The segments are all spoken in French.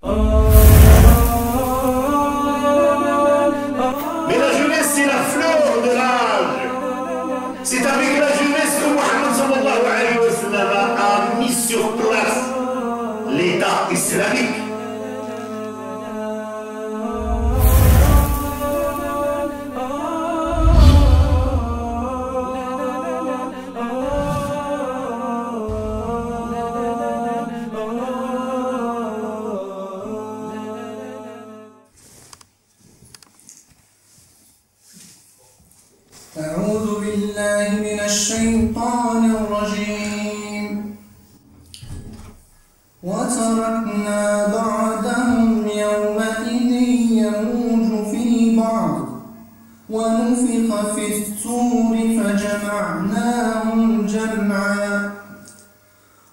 Mais la jeunesse, c'est la fleur de l'âge. C'est avec la jeunesse que Mohammed sallallahu alayhi wa sallam a mis sur place l'État islamique. أعوذ بالله من الشيطان الرجيم وتركنا بعدهم يومئذ يموج في بعض ونفخ في الصور فجمعناهم جمعا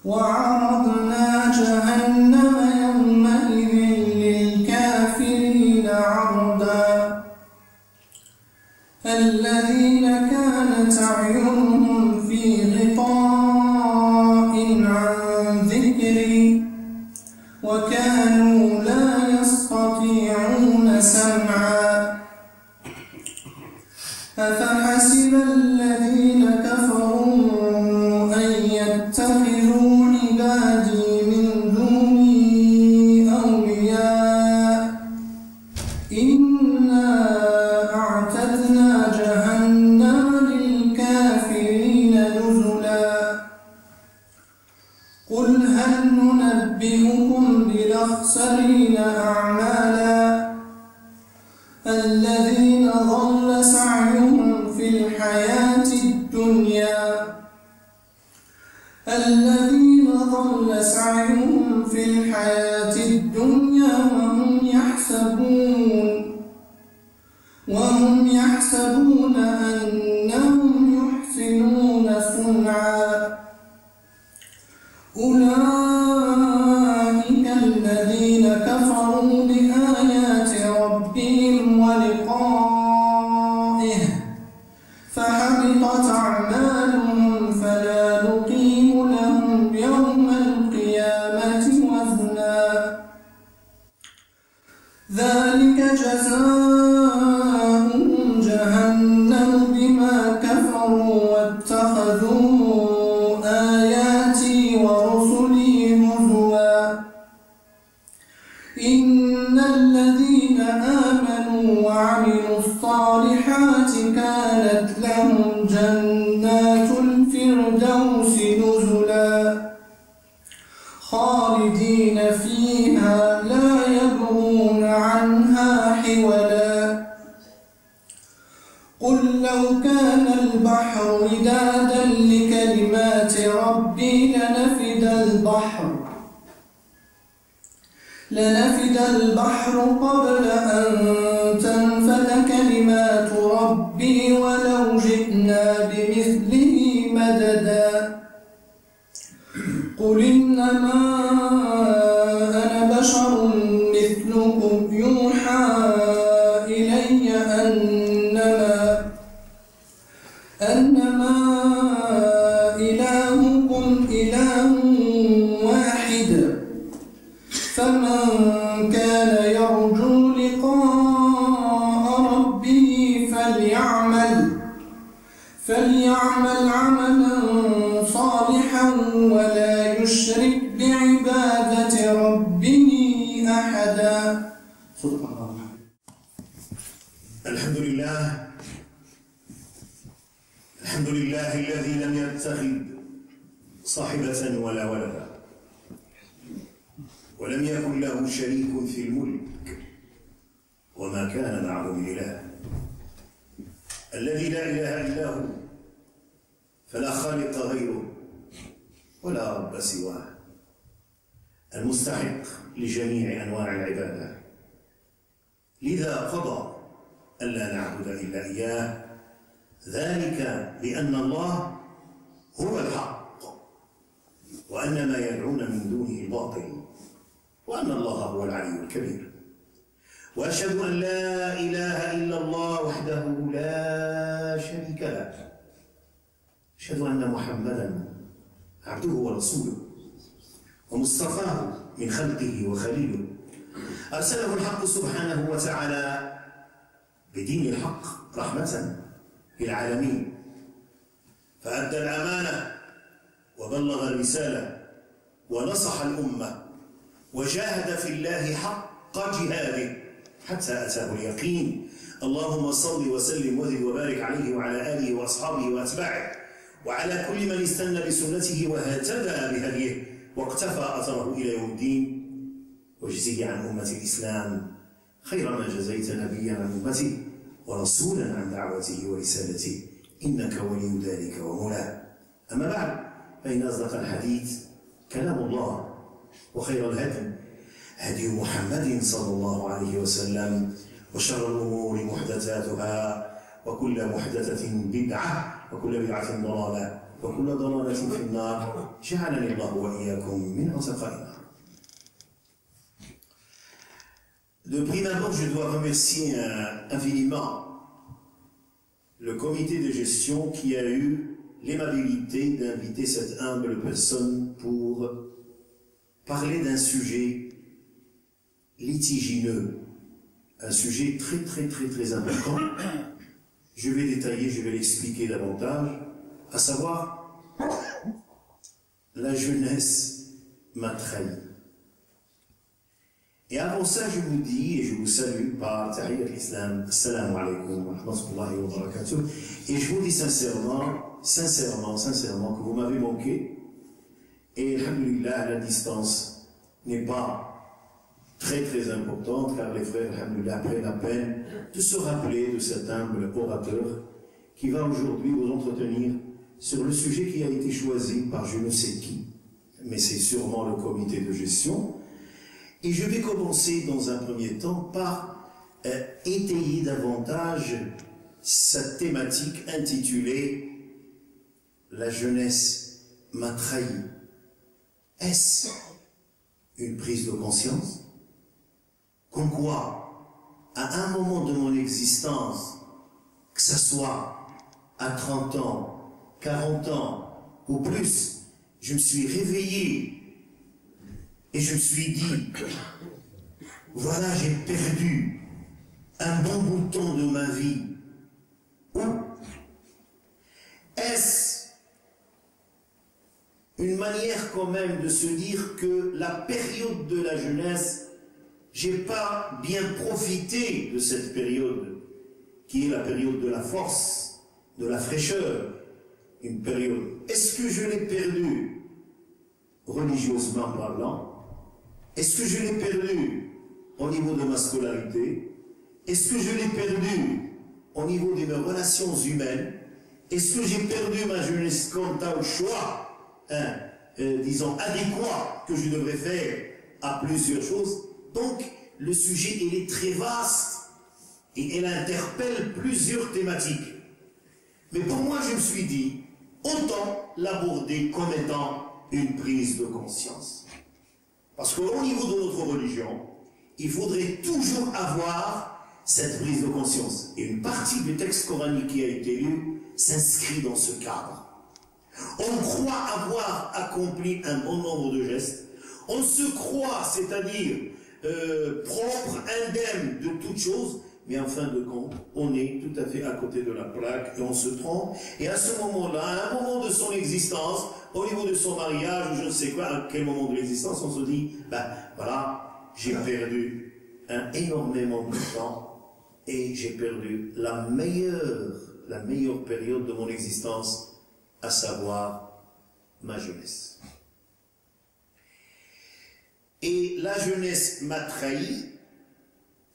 وعرضنا جهنم يومئذ للكافرين عرضا الذين كانت أعينهم في غطاء عن ذكري وكانوا لا يستطيعون سمعا أفحسب الذين كفروا أن يتخذوا عبادي من دوني أولياء إنا أعتدنا جهنم للكافرين نزلا قل هل ننبئكم بالأخسرين أعمالا الذين ضل سعيهم في الحياة الدنيا وهم يحسبون أنهم يحسنون صنعا أولئك الذين كفروا بآيات ربهم ولقائه فحبطت أعمالهم فلا نقيم لهم يوم القيامة وزنا ذلك جزاؤهم جهنم بما كفروا واتخذوا آياتي ورسلي هزوا إن الذين آمنوا وعملوا الصالحات كانت لهم جنات الفردوس نزلا خالدين فيها لا يبغون عنها حولا قل لو كان البحر مدادا لكلمات ربي لنفد البحر قبل أن تنفد كلمات ربي ولو جئنا بمثله مددا قل إنما أنا بشر مثلكم يوحى إلي أنما إلهكم إله واحد فمن كان يرجو لقاء ربه فليعمل عملا صالحا ولا يشرك بعبادة ربه أحدا. صدق الله. الحمد لله الذي لم يتخذ صاحبة ولا ولدا ولم يكن له شريك في الملك وما كان معه من إله الذي لا إله إلا هو فلا خالق غيره ولا رب سواه المستحق لجميع أنواع العبادة لذا قضى ألا نعبد إلا إياه ذلك بأن الله هو الحق وأن ما يدعون من دونه باطل وأن الله هو العلي الكبير وأشهد أن لا إله إلا الله وحده لا شريك له أشهد أن محمدًا عبده ورسوله ومصطفاه من خلقه وخليله أرسله الحق سبحانه وتعالى بدين الحق رحمة للعالمين، فأدى الأمانة وبلغ الرسالة ونصح الأمة وجاهد في الله حق جهاده حتى أتاه اليقين. اللهم صل وسلم وزد وبارك عليه وعلى آله وأصحابه وأتباعه وعلى كل من استنى بسنته واهتدى بهديه واقتفى أثره إلى يوم الدين، واجزه عن أمة الإسلام خير ما جزيت نبيا عن أمته ورسولا عن دعوته ورسالته، إنك ولي ذلك ومولاه. أما بعد، فإن أصدق الحديث كلام الله، وخير الهدي هدي محمد صلى الله عليه وسلم، وشر الأمور محدثاتها، وكل محدثة بدعة، وكل بدعة ضلالة، وكل ضلالة في النار. جعلني الله وإياكم من عتقاء النار. De prime abord, je dois remercier infiniment le comité de gestion qui a eu l'aimabilité d'inviter cette humble personne pour parler d'un sujet litigineux, un sujet très important. Je vais détailler, je vais l'expliquer davantage, à savoir, la jeunesse m'a trahi. Et avant ça, je vous dis et je vous salue par Tahiyat l'Islam, Assalamu alaikum wa rahmatullahi wa barakatuh. Et je vous dis sincèrement que vous m'avez manqué. Et alhamdulillah, la distance n'est pas très importante, car les frères, alhamdulillah, prennent la peine de se rappeler de cet humble orateur qui va aujourd'hui vous entretenir sur le sujet qui a été choisi par je ne sais qui, mais c'est sûrement le comité de gestion. Et je vais commencer dans un premier temps par étayer davantage cette thématique intitulée « La jeunesse m'a trahi ». Est-ce une prise de conscience? Comme quoi, à un moment de mon existence, que ce soit à 30 ans, 40 ans ou plus, je me suis réveillé et je me suis dit, voilà, j'ai perdu un bon bout de temps de ma vie. Ou est-ce une manière quand même de se dire que la période de la jeunesse, j'ai pas bien profité de cette période, qui est la période de la force, de la fraîcheur, une période. Est-ce que je l'ai perdue religieusement parlant? Est-ce que je l'ai perdu au niveau de ma scolarité? Est-ce que je l'ai perdu au niveau de mes relations humaines? Est-ce que j'ai perdu ma jeunesse quant au choix, disons, adéquat que je devrais faire à plusieurs choses? Donc, le sujet, il est très vaste et il interpelle plusieurs thématiques. Mais pour moi, je me suis dit, autant l'aborder comme étant une prise de conscience. Parce qu'au niveau de notre religion, il faudrait toujours avoir cette prise de conscience. Et une partie du texte coranique qui a été lu s'inscrit dans ce cadre. On croit avoir accompli un bon nombre de gestes. On se croit, c'est-à-dire propre, indemne de toutes choses, mais en fin de compte, on est tout à fait à côté de la plaque et on se trompe. Et à ce moment-là, à un moment de son existence, au niveau de son mariage, ou je ne sais quoi, à quel moment de l'existence, on se dit, ben voilà, j'ai perdu énormément de temps et j'ai perdu la meilleure période de mon existence, à savoir ma jeunesse. Et la jeunesse m'a trahi.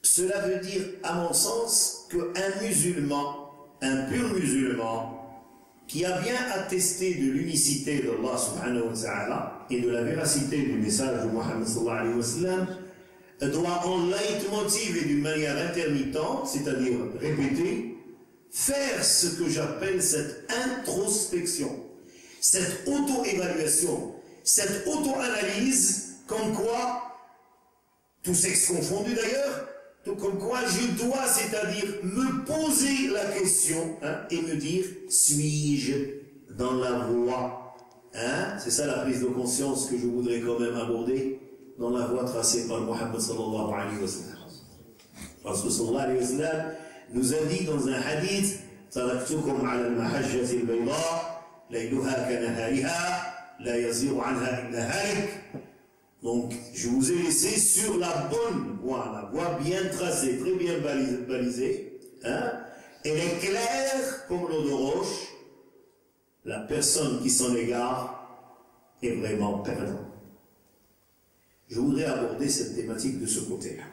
Cela veut dire, à mon sens, qu'un musulman, un pur musulman, qui a bien attesté de l'unicité d'Allah subhanahu wa ta'ala et de la véracité du message de Muhammad sallallahu alayhi wa sallam, doit en leitmotiv et d'une manière intermittente, c'est-à-dire répéter, faire ce que j'appelle cette introspection, cette auto-évaluation, cette auto-analyse, comme quoi, tout sexe confondu d'ailleurs, comme quoi je dois, c'est-à-dire me poser la question et me dire, suis-je dans la voie? C'est ça la prise de conscience que je voudrais quand même aborder. dans la voie tracée par Mohammed sallallahu alayhi wa sallam. Rasul sallallahu alayhi wa sallam nous a dit dans un hadith: Taraktukum ala al-mahajjati al-bayda, layluha kanahariha, la yaziru anha illa halik. Donc, je vous ai laissé sur la bonne voie, la voie bien tracée, très bien balisée. Hein? Elle est claire comme l'eau de roche. La personne qui s'en égare est vraiment perdante. Je voudrais aborder cette thématique de ce côté-là.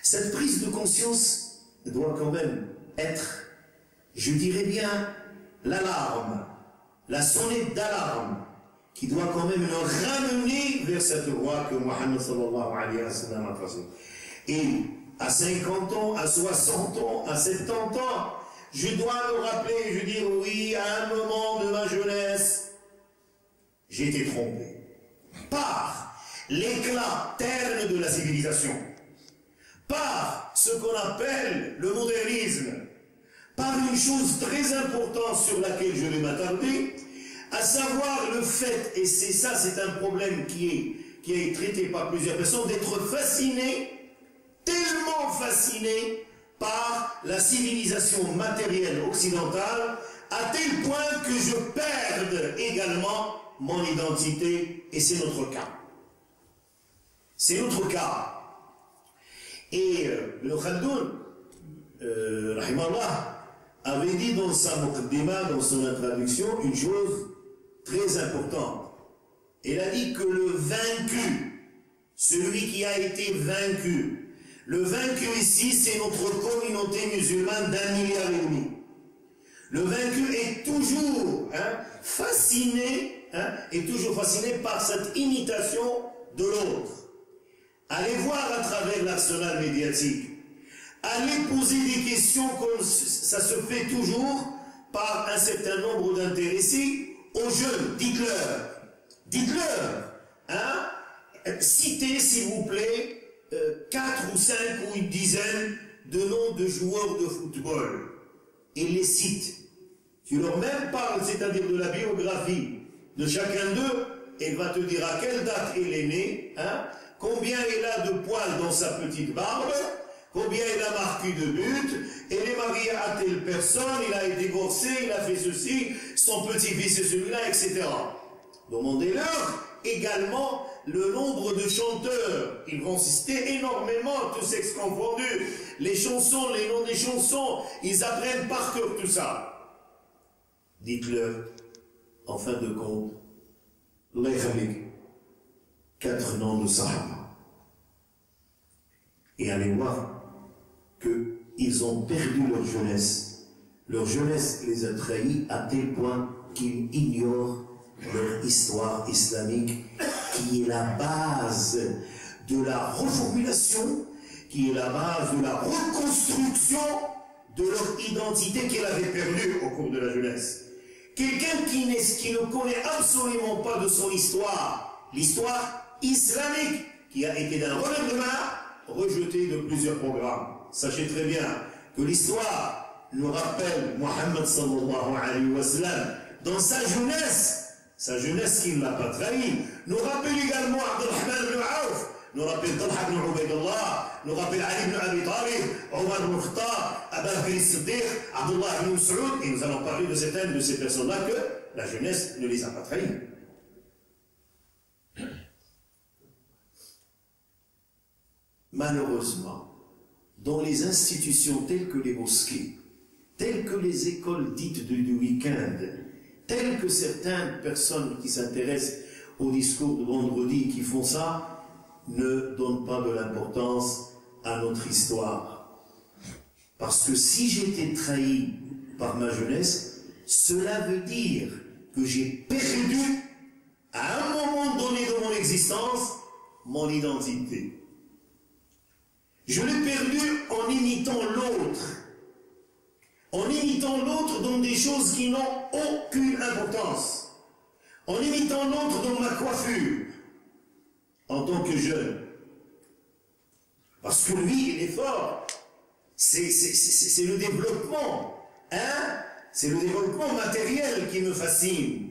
Cette prise de conscience doit quand même être, je dirais bien, l'alarme, la sonnette d'alarme, qui doit quand même le ramener vers cette voie que Mohammed sallallahu alayhi wa sallam a tracée. Et à 50 ans, à 60 ans, à 70 ans, je dois me rappeler, je dis oui, à un moment de ma jeunesse, j'ai été trompé par l'éclat terne de la civilisation, par ce qu'on appelle le modernisme, par une chose très importante sur laquelle je vais m'attarder, à savoir le fait, et c'est ça, c'est un problème qui est traité par plusieurs personnes, d'être fasciné, tellement fasciné par la civilisation matérielle occidentale, à tel point que je perde également mon identité, et c'est notre cas. C'est notre cas. Et le Khaldoun, rahimallah, avait dit dans sa muqaddima, dans son introduction, une chose très importante. Il a dit que le vaincu, celui qui a été vaincu, le vaincu ici, c'est notre communauté musulmane d'1,5 milliard. Le vaincu est toujours fasciné, est toujours fasciné par cette imitation de l'autre. Allez voir à travers l'arsenal médiatique. Allez poser des questions comme ça se fait toujours par un certain nombre d'intéressés aux jeunes. Dites-leur, citez s'il vous plaît 4 ou 5 ou une dizaine de noms de joueurs de football. Et les cite. Tu leur même parles, c'est-à-dire de la biographie de chacun d'eux, et il va te dire à quelle date il est né, combien il a de poils dans sa petite barbe, combien il a marqué de buts, il est marié à telle personne, il a été divorcé, il a fait ceci, son petit-fils est celui-là, etc. Demandez-leur également le nombre de chanteurs. Ils vont citer énormément, tous sexes confondus, les chansons, les noms des chansons, ils apprennent par cœur tout ça. Dites-leur, en fin de compte, les 4 noms de Sahaba. Et allez voir qu'ils ont perdu leur jeunesse. Leur jeunesse les a trahis à tel point qu'ils ignorent leur histoire islamique, qui est la base de la reformulation, qui est la base de la reconstruction de leur identité qu'elle avait perdue au cours de la jeunesse. Quelqu'un qui ne connaît absolument pas de son histoire, l'histoire islamique, qui a été d'un revers de main rejeté de plusieurs programmes. Sachez très bien que l'histoire nous rappelle Mohammed sallallahu alayhi wa sallam dans sa jeunesse qui ne l'a pas trahi, nous rappelle également Abdurrahman ibn Auf, nous rappelle Talha ibn Ubaydullah, nous rappelle Ali ibn Abi Talib, Omar ibn Khattab, Abu Bakr as-Siddiq, Abdullah ibn Mas'ud, et nous allons parler de certaines de ces personnes-là que la jeunesse ne les a pas trahis. Malheureusement, dans les institutions telles que les mosquées, telles que les écoles dites du week-end, telles que certaines personnes qui s'intéressent au discours de vendredi qui font ça, ne donnent pas de l'importance à notre histoire. Parce que si j'ai été trahi par ma jeunesse, cela veut dire que j'ai perdu, à un moment donné de mon existence, mon identité. Je l'ai perdu en imitant l'autre. En imitant l'autre dans des choses qui n'ont aucune importance. En imitant l'autre dans ma coiffure. En tant que jeune. Parce que lui, il est fort. C'est le développement. C'est le développement matériel qui me fascine.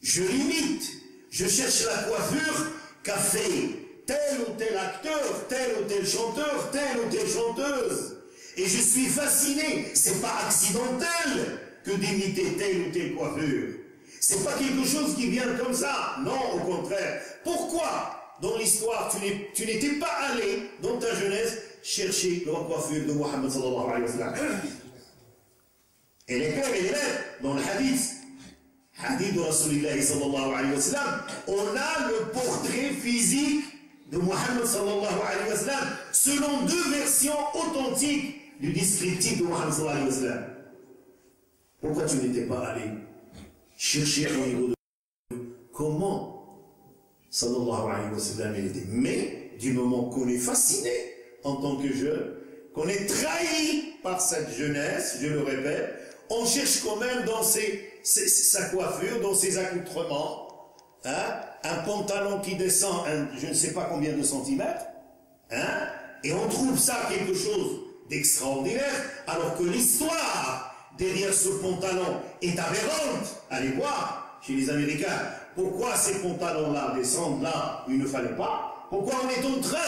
Je l'imite. Je cherche la coiffure qu'a fait tel ou tel acteur, tel ou tel chanteur, telle ou telle chanteuse. Et je suis fasciné, c'est pas accidentel que d'imiter telle ou telle coiffure. C'est pas quelque chose qui vient comme ça. Non, au contraire. Pourquoi, dans l'histoire, tu n'étais pas allé, dans ta jeunesse, chercher la coiffure de Mohammed sallallahu alayhi wa sallam? Elle est claire, elle est nette dans le hadith. Hadith de Rasulullah sallallahu alayhi wa sallam. On a le portrait physique de Mohammed sallallahu alayhi wa sallam selon deux versions authentiques du descriptif de Mohammed sallallahu alayhi wa sallam. Pourquoi tu n'étais pas allé chercher au niveau de comment sallallahu alayhi wa sallam il était? Mais du moment qu'on est fasciné en tant que jeune, qu'on est trahi par cette jeunesse, je le répète, on cherche quand même dans sa coiffure, dans ses accoutrements, hein, un pantalon qui descend je ne sais pas combien de centimètres, hein, et on trouve ça quelque chose d'extraordinaire, alors que l'histoire derrière ce pantalon est aberrante. Allez voir chez les Américains, pourquoi ces pantalons-là descendent là où il ne fallait pas? Pourquoi on est en train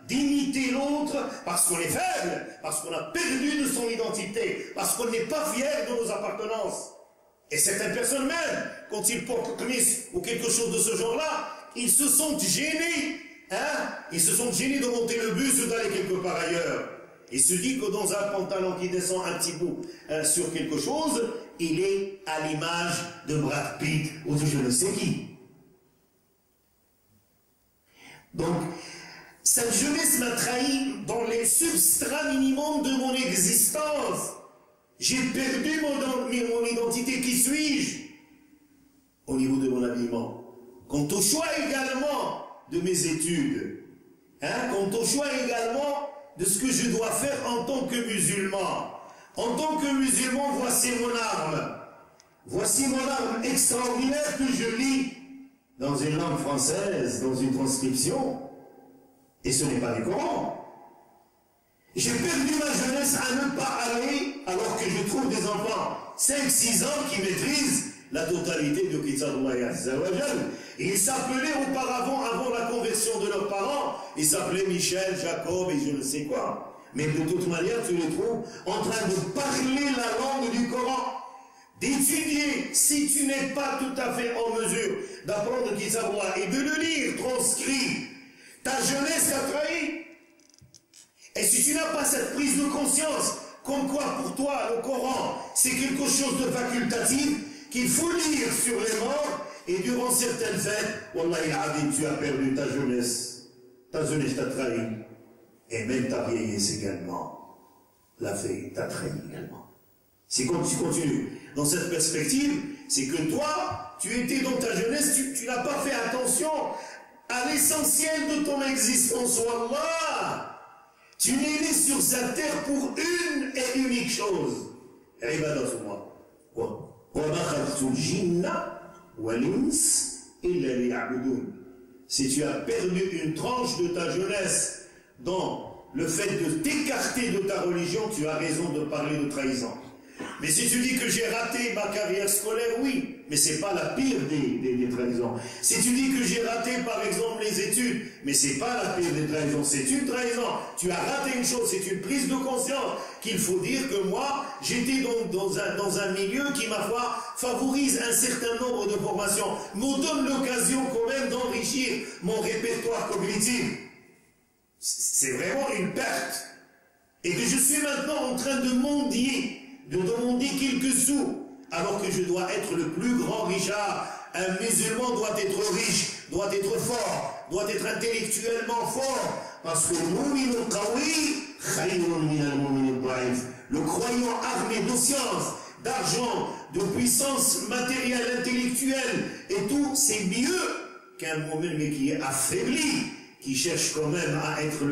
d'imiter l'autre? Parce qu'on est faible, parce qu'on a perdu de son identité, parce qu'on n'est pas fier de nos appartenances. Et certaines personnes même, quand ils portent le kmis ou quelque chose de ce genre-là, ils se sentent gênés, hein? Ils se sentent gênés de monter le bus ou d'aller quelque part ailleurs. Il se dit que dans un pantalon qui descend un petit bout sur quelque chose, il est à l'image de Brad Pitt ou de je ne sais qui. Donc, cette jeunesse m'a trahi dans les substrats minimums de mon existence. J'ai perdu mon identité. Qui suis-je? Au niveau de mon habillement. Quant au choix également de mes études. Hein? Quant au choix également de ce que je dois faire en tant que musulman. En tant que musulman, voici mon arme. Voici mon arme extraordinaire que je lis dans une langue française, dans une transcription. Et ce n'est pas le Coran. J'ai perdu ma jeunesse à ne pas aller, alors que je trouve des enfants 5-6 ans qui maîtrisent la totalité de Kitabullah Azza wa Jal. Et ils s'appelaient auparavant, avant la conversion de leurs parents, ils s'appelaient Michel, Jacob et je ne sais quoi. Mais de toute manière, tu les trouves en train de parler la langue du Coran, d'étudier, si tu n'es pas tout à fait en mesure d'apprendre Kitabullah et de le lire transcrit. Ta jeunesse t'a trahi. Et si tu n'as pas cette prise de conscience, comme quoi pour toi le Coran c'est quelque chose de facultatif, qu'il faut lire sur les morts, et durant certaines fêtes, Wallahi al-Azim, tu as perdu ta jeunesse. Ta jeunesse t'a trahi. Et même ta vieillesse également. La fée t'a trahi également. C'est quand tu continues dans cette perspective, c'est que toi, tu étais dans ta jeunesse, tu n'as pas fait attention à l'essentiel de ton existence, Wallah. Tu n'es né sur cette terre pour une et unique chose. Ibadatullah. Si tu as perdu une tranche de ta jeunesse dans le fait de t'écarter de ta religion, tu as raison de parler de trahison. Mais si tu dis que j'ai raté ma carrière scolaire, oui, mais c'est pas la pire des trahisons. Si tu dis que j'ai raté par exemple les études, mais c'est pas la pire des trahisons, c'est une trahison. Tu as raté une chose, c'est une prise de conscience qu'il faut dire que moi, j'étais dans un milieu qui, ma foi, favorise un certain nombre de formations, me donne l'occasion quand même d'enrichir mon répertoire cognitif. C'est vraiment une perte. Et que je suis maintenant en train de mendier, de demander quelques sous, alors que je dois être le plus grand richard. Un musulman doit être riche, doit être fort, doit être intellectuellement fort, parce que le croyant armé de science, d'argent, de puissance matérielle, intellectuelle et tout, c'est mieux qu'un mu'min mais qui est affaibli, qui cherche quand même à être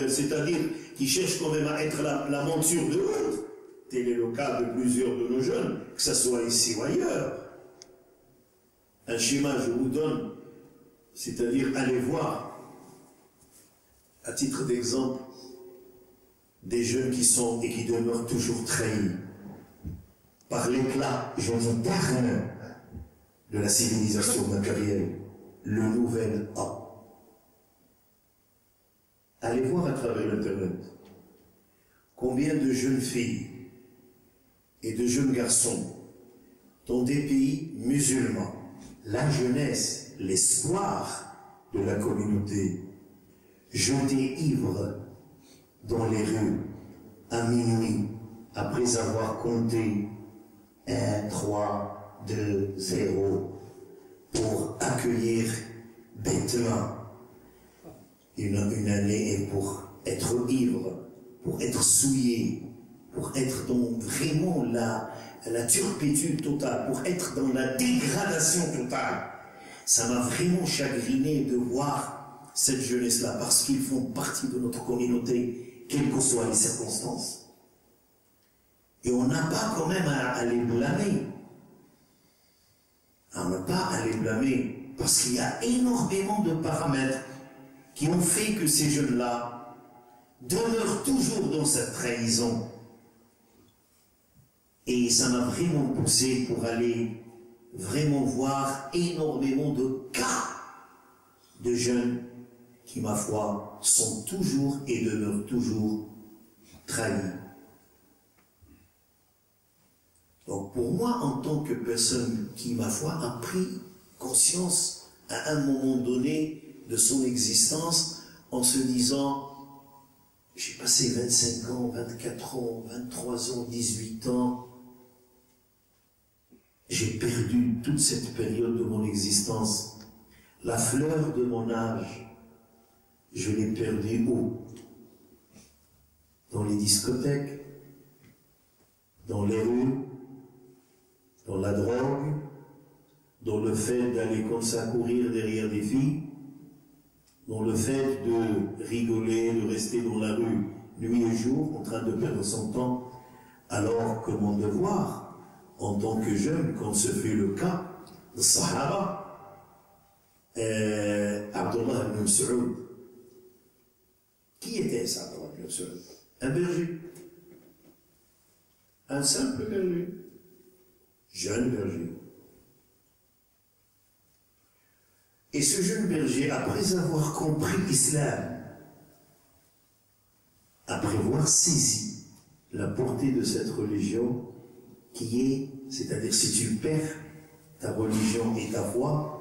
c'est-à-dire qui cherche quand même à être la monture de l'autre. Tel est le cas de plusieurs de nos jeunes, que ce soit ici ou ailleurs. Un schéma, je vous donne, c'est-à-dire allez voir, à titre d'exemple, des jeunes qui sont et qui demeurent toujours trahis par l'éclat, je dis terne, de la civilisation matérielle, le nouvel homme. allez voir à travers Internet combien de jeunes filles et de jeunes garçons dans des pays musulmans, la jeunesse, l'espoir de la communauté, jetés ivres dans les rues à minuit, après avoir compté 1, 3, 2, 0, pour accueillir bêtement une année et pour être ivre, pour être souillé, pour être dans vraiment la turpitude totale, pour être dans la dégradation totale. Ça m'a vraiment chagriné de voir cette jeunesse-là, parce qu'ils font partie de notre communauté, quelles que soient les circonstances. Et on n'a pas quand même à les blâmer. On n'a pas à les blâmer, parce qu'il y a énormément de paramètres qui ont fait que ces jeunes-là demeurent toujours dans cette trahison. Et ça m'a vraiment poussé pour aller vraiment voir énormément de cas de jeunes qui, ma foi, sont toujours et demeurent toujours trahis. Donc pour moi, en tant que personne qui, ma foi, a pris conscience à un moment donné de son existence en se disant, j'ai passé 25 ans, 24 ans, 23 ans, 18 ans, j'ai perdu toute cette période de mon existence. La fleur de mon âge, je l'ai perdue où? Dans les discothèques, dans les rues, dans la drogue, dans le fait d'aller comme ça courir derrière des filles, dans le fait de rigoler, de rester dans la rue nuit et jour en train de perdre son temps, alors que mon devoir, en tant que jeune, comme ce fut le cas de Sahaba, Abdullah ibn Mas'ud. Qui était ça, Abdullah ibn Mas'ud? Un berger. Un simple berger. Jeune berger. Et ce jeune berger, après avoir compris l'islam, après avoir saisi la portée de cette religion, qui est, c'est-à-dire si tu perds ta religion et ta foi,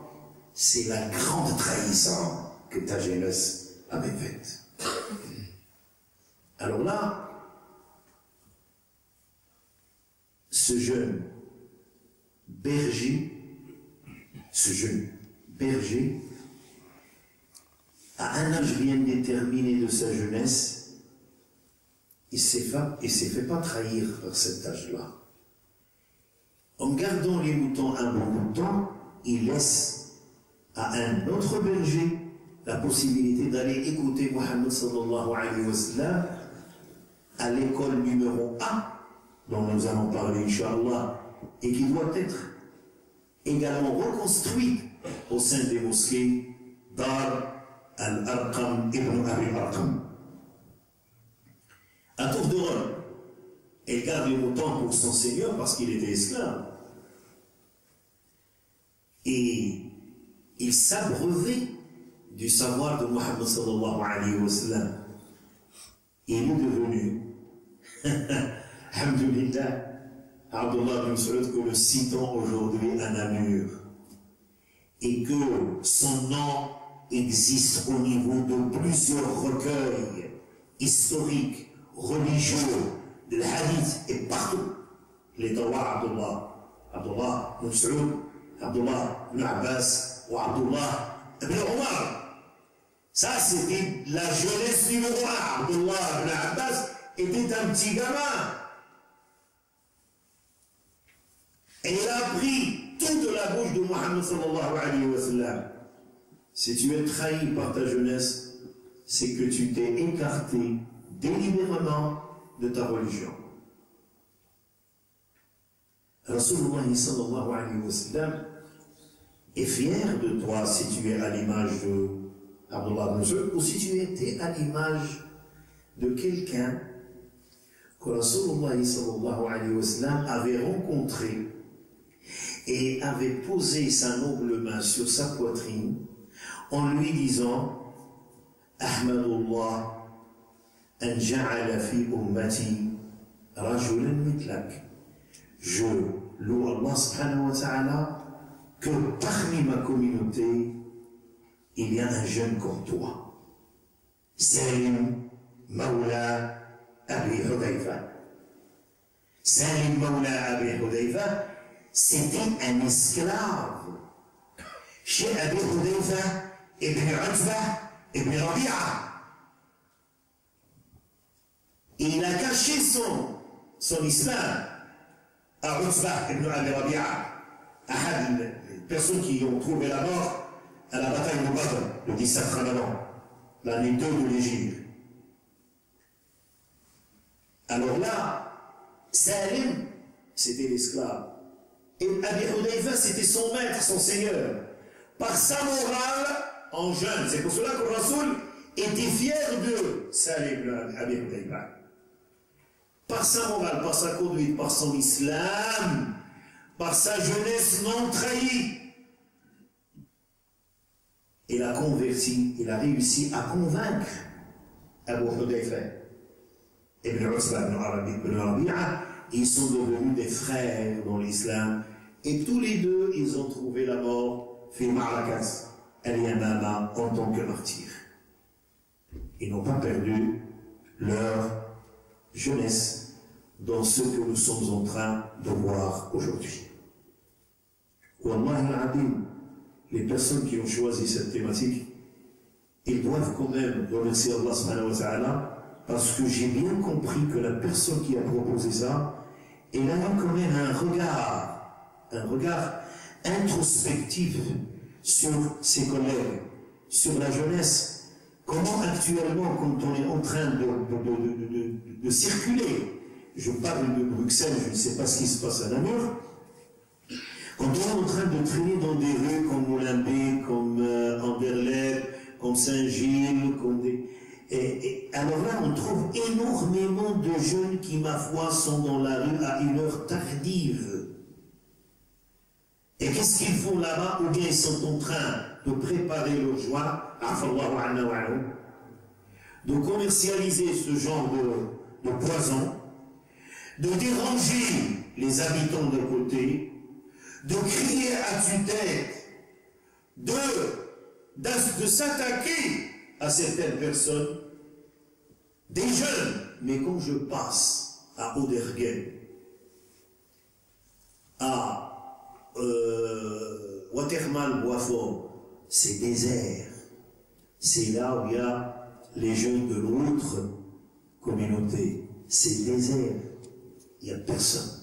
c'est la grande trahison que ta jeunesse avait faite. Alors là, ce jeune berger, à un âge bien déterminé de sa jeunesse, il ne s'est fait pas trahir par cet âge-là. En gardant les moutons un bon bout de temps, il laisse à un autre berger la possibilité d'aller écouter Mohammed sallallahu alayhi wa sallam à l'école numéro 1, dont nous allons parler, Inch'Allah, et qui doit être également reconstruite au sein des mosquées Dar al-Arqam ibn Abi al-Arqam. À tour de rôle, elle garde les moutons pour son seigneur parce qu'il était esclave. Et il s'abreuvait du savoir de Mohammed sallallahu alayhi wa sallam. Il est devenu, alhamdulillah, Abdullah ibn Mas'ud, que nous citons aujourd'hui à Namur. Et que son nom existe au niveau de plusieurs recueils historiques, religieux, de hadith et partout. Les Tawa Abdullah ibn Mas'ud, Abdullah ibn Abbas ou Abdullah ibn Omar. Ça, c'était la jeunesse numéro 1. Abdullah ibn Abbas était un petit gamin. Et il a appris tout de la bouche de Mohammed sallallahu alayhi wa sallam. Si tu es trahi par ta jeunesse, c'est que tu t'es écarté délibérément de ta religion. Rasulullah sallallahu alayhi wa sallam est fier de toi si tu es à l'image de Abdullah ibn Mas'ud, ou si tu étais à l'image de quelqu'un que Rasulullah sallallahu alayhi wa sallam avait rencontré et avait posé sa noble main sur sa poitrine en lui disant: Ahmadullah an ja'ala fi ummati rajulan mitlak. Je loue Allah subhanahu wa ta'ala que parmi ma communauté, il y a un jeune comme toi. Salim Mawla Abi Hudayfa. Salim Mawla Abi Hudayfa, c'était un esclave chez Abi Hudayfa ibn Utbah ibn Rabi'a. Il a caché son islam à Utbah ibn Abi Rabi'a, à les personnes qui ont trouvé la mort à la bataille de Badr, le 17 Ramadan, l'année 2 de l'Égypte. Alors là, Salim, c'était l'esclave. Et Abi Hudayfa, c'était son maître, son seigneur. Par sa morale, en jeune. C'est pour cela que Rasoul était fier de Salim, Abi Hudayfa. Par sa morale, par sa conduite, par son islam, par sa jeunesse non trahie. Il a converti, il a réussi à convaincre Abu Hudayfa ibn Utbah ibn Rabi'a. Ils sont devenus des frères dans l'islam. Et tous les deux, ils ont trouvé la mort fi Ma'rakat al-Yamama en tant que martyrs. Ils n'ont pas perdu leur jeunesse dans ce que nous sommes en train de voir aujourd'hui. Wallahi al-Adim, les personnes qui ont choisi cette thématique, ils doivent quand même remercier Allah subhanahu wa ta'ala, parce que j'ai bien compris que la personne qui a proposé ça, elle a quand même un regard introspectif sur ses collègues, sur la jeunesse. Comment actuellement, quand on est en train de circuler, je parle de Bruxelles, je ne sais pas ce qui se passe à Namur, quand on est en train de traîner dans des rues comme Moulambé, comme Anderlecht, comme Saint-Gilles, comme des... Et alors là, on trouve énormément de jeunes qui, ma foi, sont dans la rue à une heure tardive. Et qu'est-ce qu'ils font là-bas? Ou bien ils sont en train de préparer leur joie, de commercialiser ce genre de poison, de déranger les habitants de côté, de crier à tue-tête, de s'attaquer à certaines personnes, des jeunes. Mais quand je passe à Oderghem, à Watermal-Boisfort, c'est désert. C'est là où il y a les jeunes de l'autre communauté. C'est désert. Il n'y a personne.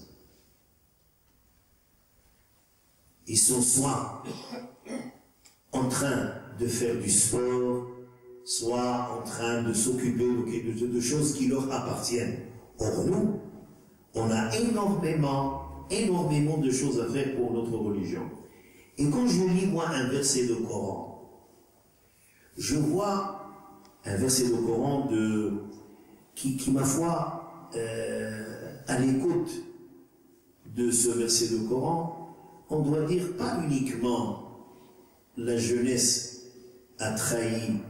Ils sont soit en train de faire du sport, soit en train de s'occuper de choses qui leur appartiennent. Or nous, on a énormément de choses à faire pour notre religion. Et quand je lis moi un verset de Coran, je vois un verset de Coran qui ma foi, à l'écoute de ce verset de Coran, on doit dire pas uniquement la jeunesse m'a trahi,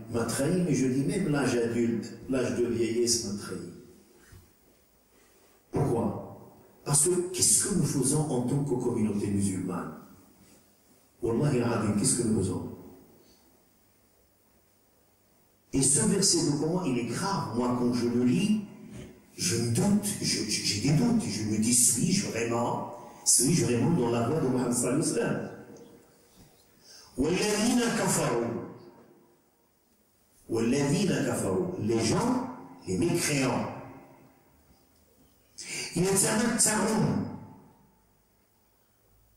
mais je dis même l'âge adulte, l'âge de vieillesse m'a trahi. Pourquoi? Parce que qu'est-ce que nous faisons en tant que communauté musulmane? Wallahi al-Adim, qu'est-ce que nous faisons? Et ce verset de Coran, il est grave. Moi, quand je le lis, je me doute, j'ai des doutes. Je me dis, suis-je vraiment dans la voie de Muhammad sallallahu alayhi wa sallam? وَالَّذِينَ كَفَرُوا, les gens, les mécréants,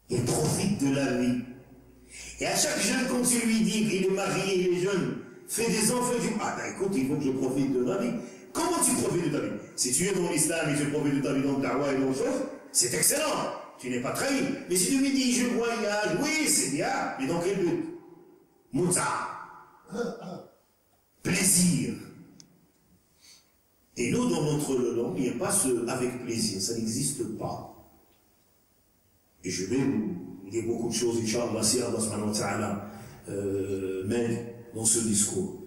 ils profitent de la vie. Et à chaque jeune, quand tu lui dis qu'il est marié, il est jeune, fait des enfants, il dit, écoute, il faut que je profite de ma vie. Comment tu profites de ta vie? Si tu es dans l'islam et tu profites de ta vie dans le da'wah et dans autre chose, c'est excellent. Tu n'es pas trahi. Mais si tu lui dis, je voyage, oui, c'est bien, mais dans quel but? Mouta. Plaisir. Et nous, dans notre langue, il n'y a pas ce avec plaisir, ça n'existe pas. Et je vais vous dire beaucoup de choses, Inch'Allah, si Allah subhanahu wa ta'ala m'aide dans ce discours.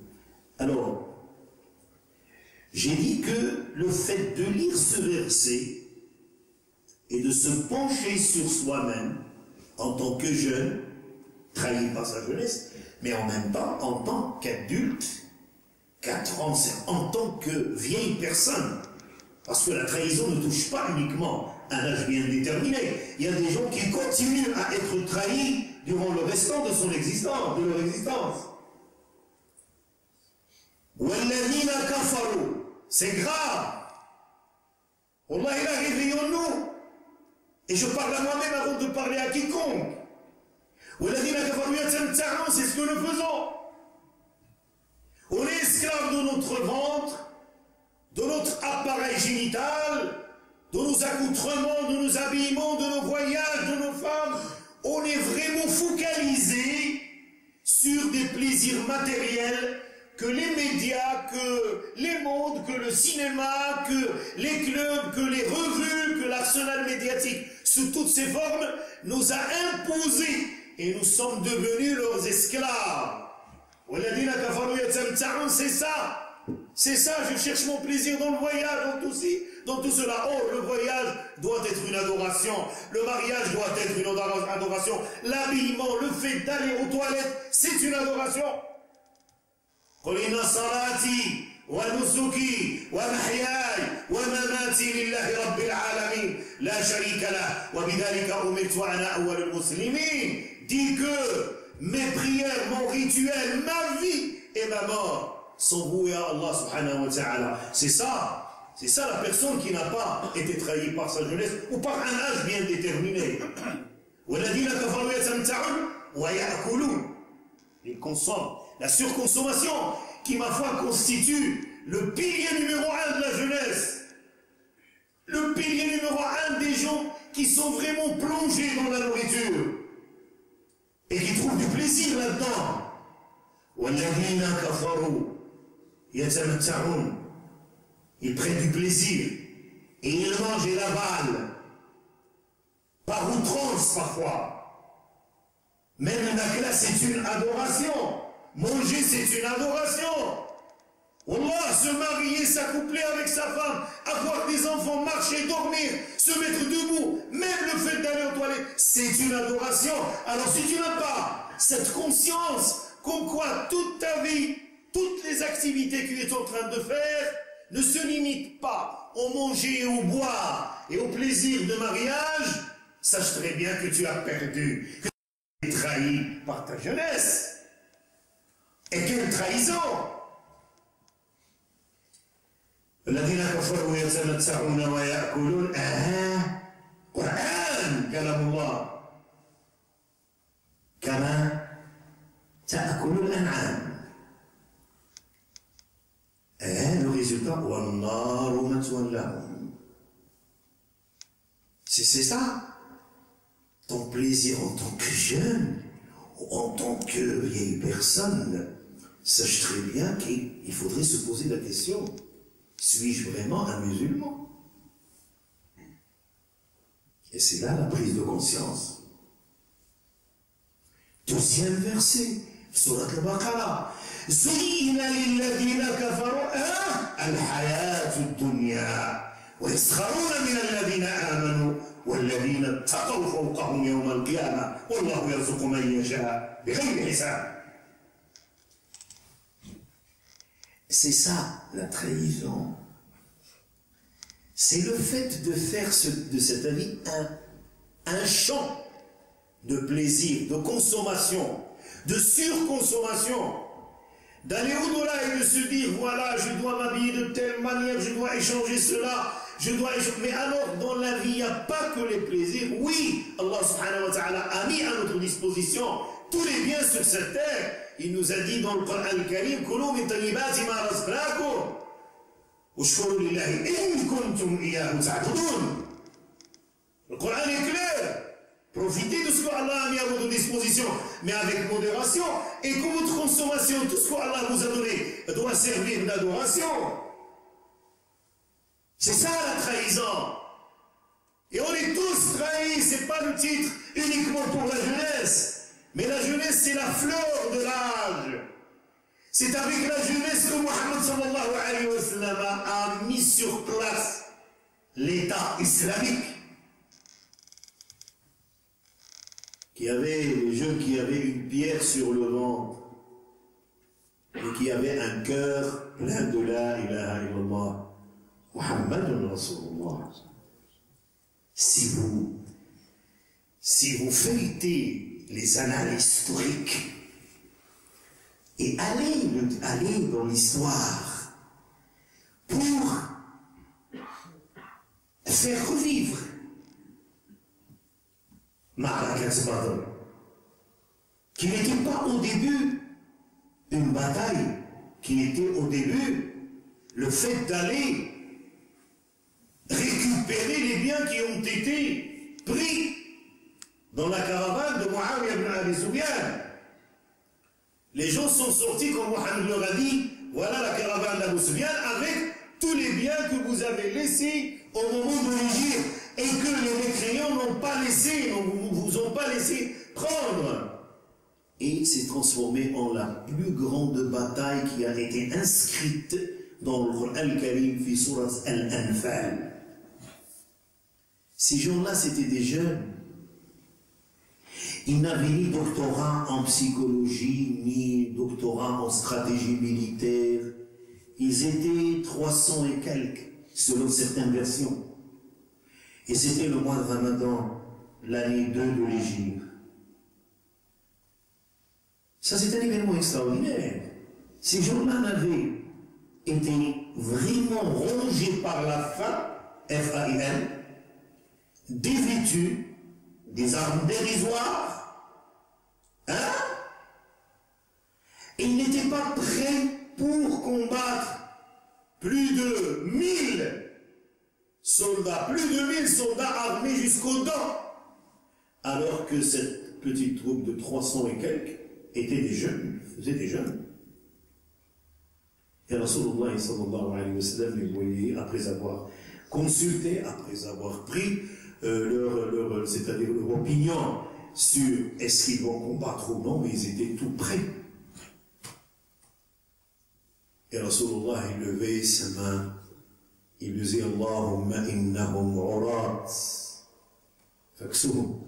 Alors, j'ai dit que le fait de lire ce verset et de se pencher sur soi-même en tant que jeune, trahi par sa jeunesse, mais en même temps en tant qu'adulte, 4 ans, c'est en tant que vieille personne. Parce que la trahison ne touche pas uniquement un âge bien déterminé. Il y a des gens qui continuent à être trahis durant le restant de son existence, de leur existence. Walladhina kafaru, c'est grave. Allah il arrive, réveillons-nous. Et je parle à moi-même avant de parler à quiconque. Walladhina kafaru yatamta'un, c'est ce que nous faisons. On est esclave de notre ventre, de notre appareil génital, de nos accoutrements, de nos habillements, de nos voyages, de nos femmes. On est vraiment focalisé sur des plaisirs matériels que les médias, que les mondes, que le cinéma, que les clubs, que les revues, que l'arsenal médiatique, sous toutes ces formes, nous a imposés et nous sommes devenus leurs esclaves. C'est ça. C'est ça, je cherche mon plaisir dans le voyage, dans tout cela. Oh, le voyage doit être une adoration. Le mariage doit être une adoration. L'habillement, le fait d'aller aux toilettes, c'est une adoration. قل إن صلاتي ونسكي ومحياي ومماتي لله رب العالمين لا شريك له وبذلك أمرت وأنا أول المسلمين. Dis que mes prières, mon rituel, ma vie et ma mort sont voués à Allah subhanahu wa ta'ala. C'est ça la personne qui n'a pas été trahie par sa jeunesse ou par un âge bien déterminé. وَالَّذِينَ كَفَرُوا يَتَمَتَّعُونَ وَيَأْكُلُونَ. Ils consomment. La surconsommation, qui ma foi constitue le pilier numéro 1 de la jeunesse. Le pilier numéro 1 des gens qui sont vraiment plongés dans la nourriture. Et qui trouvent du plaisir là-dedans. وَالَّذِينَ كَفَرُوا يَتَمَتَّعُونَ. Ils prennent du plaisir. Et ils mangent et l'avalent. Par outrance parfois. Même la c'est une adoration. Manger, c'est une adoration. Wallah, se marier, s'accoupler avec sa femme, avoir des enfants, marcher, dormir, se mettre debout, même le fait d'aller aux toilettes, c'est une adoration. Alors si tu n'as pas cette conscience, comme quoi toute ta vie, toutes les activités que tu es en train de faire, ne se limitent pas au manger et au boire et au plaisir de mariage, sache très bien que tu as perdu, que tu es trahi par ta jeunesse. Et quelle trahison! الذين كفروا يتمتعون ويأكلون قرآن كلام الله كما تأكل الأنعام. Le résultat, والنار مثوى لهم. C'est ça. Ton plaisir en tant que jeune, ou en tant que vieille personne, sache très bien qu'il faudrait se poser la question, suis-je vraiment un musulman? Et c'est là la prise de conscience. 12e verset, Surat al-Baqarah. زين للذين كفروا الحياة الدنيا ويسخرون من الذين آمنوا والذين اتقوا فوقهم يوم القيامة والله يرزق من يشاء بغير حساب. C'est ça la trahison. C'est le fait de faire de cette vie un champ de plaisir, de consommation, de surconsommation. D'aller au-delà et de se dire, voilà, je dois m'habiller de telle manière, je dois échanger cela, mais alors dans la vie, il n'y a pas que les plaisirs. Oui, Allah subhanahu wa ta'ala a mis à notre disposition tous les biens sur cette terre. Il nous a dit dans le Coran al-Karim, كُلُوا مِن طَيِّبَاتِ مَا رَزَقْنَاكُمْ وَاشْكُرُوا لِلَّهِ إِن كُنتُمْ إِيَّاهُ تَعْبُدُونَ. Le Coran est clair. Profitez de ce que Allah a mis à votre disposition, mais avec modération, et que votre consommation, tout ce que Allah vous a donné, doit servir d'adoration. C'est ça la trahison. Et on est tous trahis, c'est pas le titre uniquement pour la jeunesse, mais la jeunesse c'est la fleur de l'âge. C'est avec la jeunesse que Mohammed sallallahu alayhi wa sallam a mis sur place l'État islamique. Les jeunes qui avaient une pierre sur le ventre et qui avaient un cœur plein de la ilaha illallah. Muhammadun Rasulullah. Si vous feuilletez les annales historiques et allez dans l'histoire pour faire revivre Ma'arakat Badr, qui n'était pas au début une bataille, qui était au début le fait d'aller récupérer les biens qui ont été pris dans la caravane de Muawiyah ibn Abi Sufyan. Les gens sont sortis, comme Mohammed leur a dit, voilà la caravane d'Abu Sufyan avec tous les biens que vous avez laissés au moment de l'Hégire et que les mécréants n'ont pas laissé, vous ont pas laissé prendre. Et s'est transformé en la plus grande bataille qui a été inscrite dans le Coran al-Karim, fi surat al-Anfal. Ces gens-là, c'était des jeunes. Ils n'avaient ni doctorat en psychologie, ni doctorat en stratégie militaire. Ils étaient 300 et quelques, selon certaines versions. Et c'était le mois de Ramadan, l'année 2 de l'Hégire. Ça, c'est un événement extraordinaire. Ces gens-là n'avaient été vraiment rongés par la faim, F-A-I-N, dévêtus, des armes dérisoires, hein? Et ils n'étaient pas prêts pour combattre plus de 1000 soldats, armés jusqu'aux dents, alors que cette petite troupe de 300 et quelques étaient des jeunes, faisaient des jeunes. Et Rasulullah sallallahu alayhi wa sallam les voyait, après avoir consulté, après avoir pris c'est-à-dire leur opinion sur est-ce qu'ils vont combattre ou non, mais ils étaient tout prêts. Et Rasulullah, il levait sa main, il disait Allahumma innahum urat faksuhum,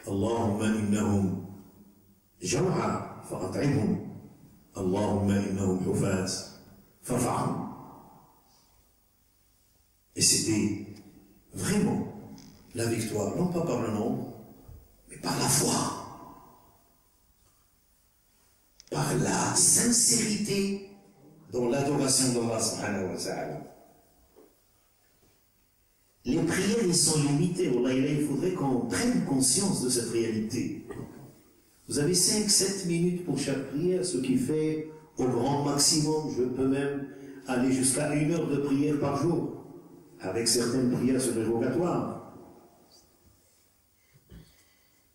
Allahumma innahum jaw'a fa'at'imhum, Allahumma innahum hufat fa'fa'hum. Et c'était vraiment la victoire, non pas par le nombre, mais par la foi, par la sincérité dans l'adoration d'Allah subhanahu wa ta'ala. Les prières, ils sont limitées. Il faudrait qu'on prenne conscience de cette réalité. Vous avez 5-7 minutes pour chaque prière, ce qui fait au grand maximum, je peux même aller jusqu'à 1 heure de prière par jour, avec certaines prières surérogatoires.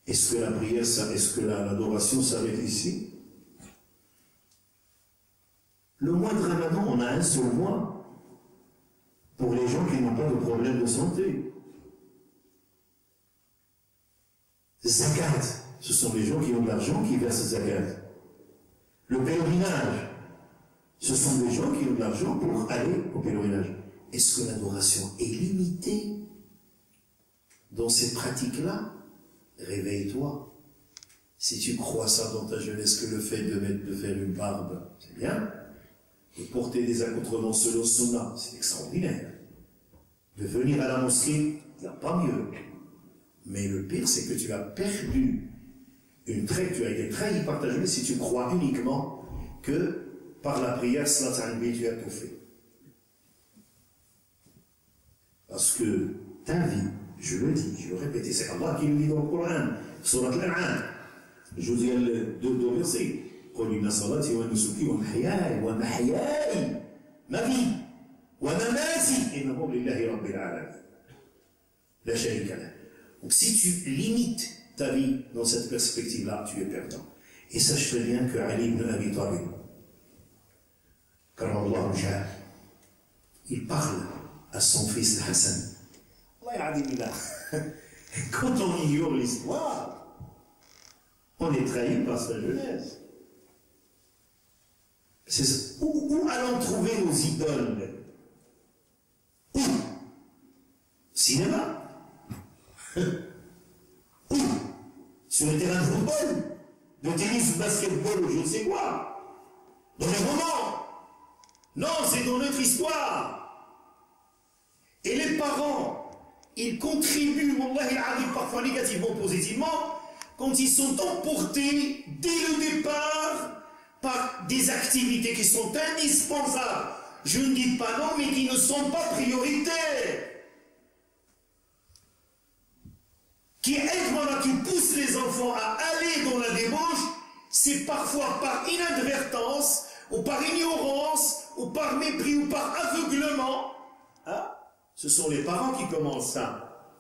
Est-ce que la prière, est-ce que l'adoration s'arrête ici? Le mois de Ramadan, on a un seul mois pour les gens qui n'ont pas de problème de santé. Zakat, ce sont les gens qui ont de l'argent qui versent zakat. Le pèlerinage, ce sont des gens qui ont de l'argent pour aller au pèlerinage. Est-ce que l'adoration est limitée dans ces pratiques-là? Réveille-toi. Si tu crois ça dans ta jeunesse, que le fait de faire une barbe, c'est bien. De porter des accoutrements selon Sunna, c'est extraordinaire. De venir à la mosquée, il n'y a pas mieux. Mais le pire, c'est que tu as perdu tu as été trahi par ta jeunesse si tu crois uniquement que par la prière, tu as tout fait. Parce que ta vie, je le dis, je le répète, c'est Allah qui le dit dans le Coran, Surat Al-An'am. Je vous dis deux versets. قل إن صلاتي ونسكي ومحياي ma vie ومماتي إنه لله رب العالمين لا شريك له. Donc si tu limites ta vie dans cette perspective-là, tu es perdant. Et sache très bien que Ali ibn Abi Talib, karramallahu wajhahu, il parle à son fils Hassan. Allah ya'adillah. Quand on ignore l'histoire, on est trahi par sa jeunesse. Où allons trouver nos idoles? Où? Cinéma? Où? Sur le terrain de football, de tennis, de basketball, ou je ne sais quoi. Dans les romans. Non, c'est dans notre histoire. Et les parents, ils contribuent, wallahi al-azim, parfois négativement, positivement, quand ils sont emportés dès le départ par des activités qui sont indispensables. Je ne dis pas non, mais qui ne sont pas prioritaires. Qui aident, voilà, qui poussent les enfants à aller dans la débauche, c'est parfois par inadvertance, ou par ignorance, ou par mépris, ou par aveuglement. Hein? Ce sont les parents qui commencent ça.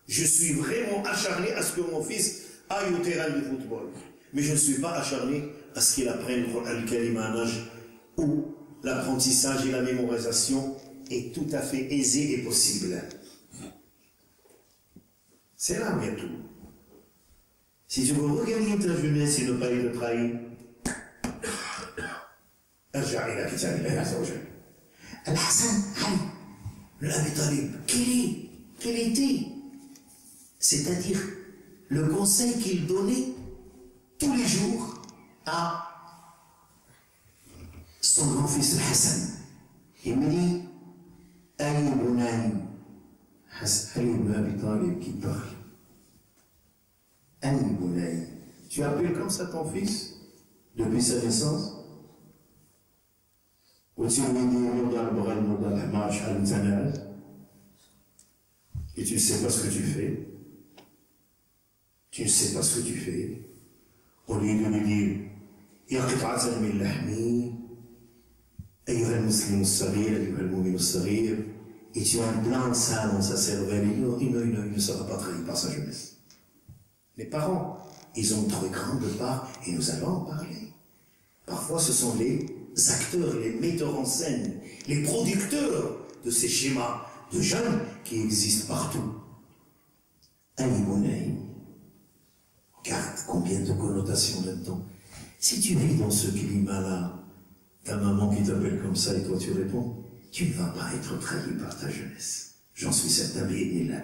Je suis vraiment acharné à ce que mon fils aille au terrain de football. Mais je ne suis pas acharné à ce qu'il apprenne Al-Karim à un âge où l'apprentissage et la mémorisation est tout à fait aisé et possible. C'est là où il y a tout. Si tu veux regagner ta jeunesse et ne pas être trahi, Al-Hassan, le Abi Talib, quel était, c'est-à-dire le conseil qu'il donnait tous les jours à son grand-fils Hassan. Il me dit, Ali ibn Abi Talib qui parle. Ali ibn, tu appelles comme ça ton fils depuis sa naissance? Et tu ne sais pas ce que tu fais. Tu ne sais pas ce que tu fais. Au lieu de lui dire, يا قطعة من لحمي أيها المسلم الصغير أيها المؤمن الصغير, et tu implantes ça dans sa cervelle, il ne sera pas trahi par sa jeunesse. Les parents, ils ont une très grande part, et nous allons en parler. Parfois, ce sont les acteurs, les metteurs en scène, les producteurs de ces schémas de jeunes qui existent partout. Ali Bonaï, regarde combien de connotations là-dedans. Si tu vis dans ce climat-là, ta maman qui t'appelle comme ça et toi tu réponds, tu ne vas pas être trahi par ta jeunesse. J'en suis certain, mais il est là.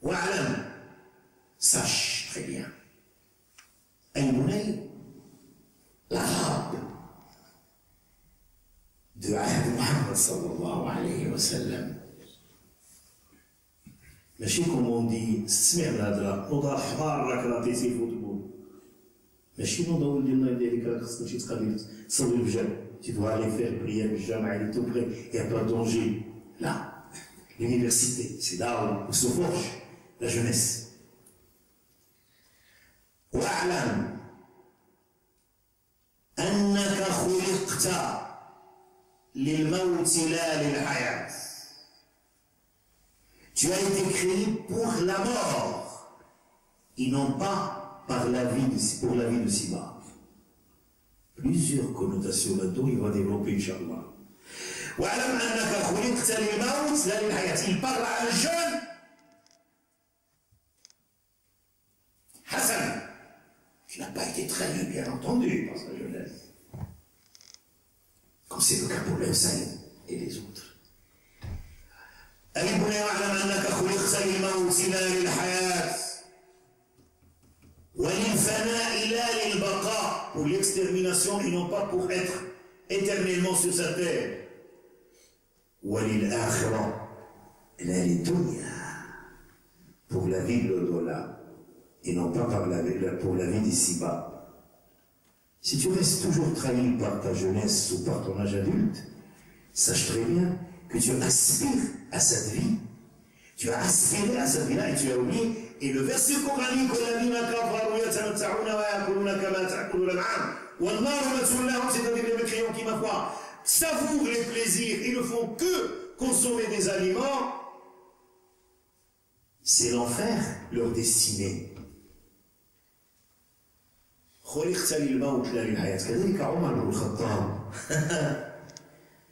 Wa'alam, sache très bien. Ali Bonaï, l'arabe de Ahd Muhammad sallallahu alayhi wa sallam. ماشي كومون دي تسمع الهضره نوض الحمار راك راه تيسي فوتبول ماشي نوض ولدي الله يديك راك خصك تمشي تقابل تصلي الفجر tu dois aller faire prière le jama il est tout près il n'y a pas de danger là l'université c'est là où se forge la jeunesse واعلم انك خلقت للموت لا للحياه. Tu as été créé pour la mort et non pas pour la vie de Siba. Plusieurs connotations là-dedans, il va développer, Inch'Allah. Il parle à un jeune Hassan, qui n'a pas été trahi, bien entendu, par sa jeunesse. Comme c'est le cas pour le Hussein et les autres. أي بني واعلم أنك خلقت للموت لا للحياة وللفناء لا للبقاء, pour l'extermination et non pas pour être éternellement sur sa terre. وللآخرة لا للدنيا, pour la vie de l'au-delà et non pas pour la vie d'ici-bas. Si tu restes toujours trahi par ta jeunesse ou par ton âge adulte, sache très bien que tu aspires à cette vie, tu as aspiré à cette vie-là et tu as oublié. Et le verset coranique, c'est-à-dire les mécréants qui, ma foi, savourent les plaisirs et ne font que consommer des aliments, c'est l'enfer, leur destinée.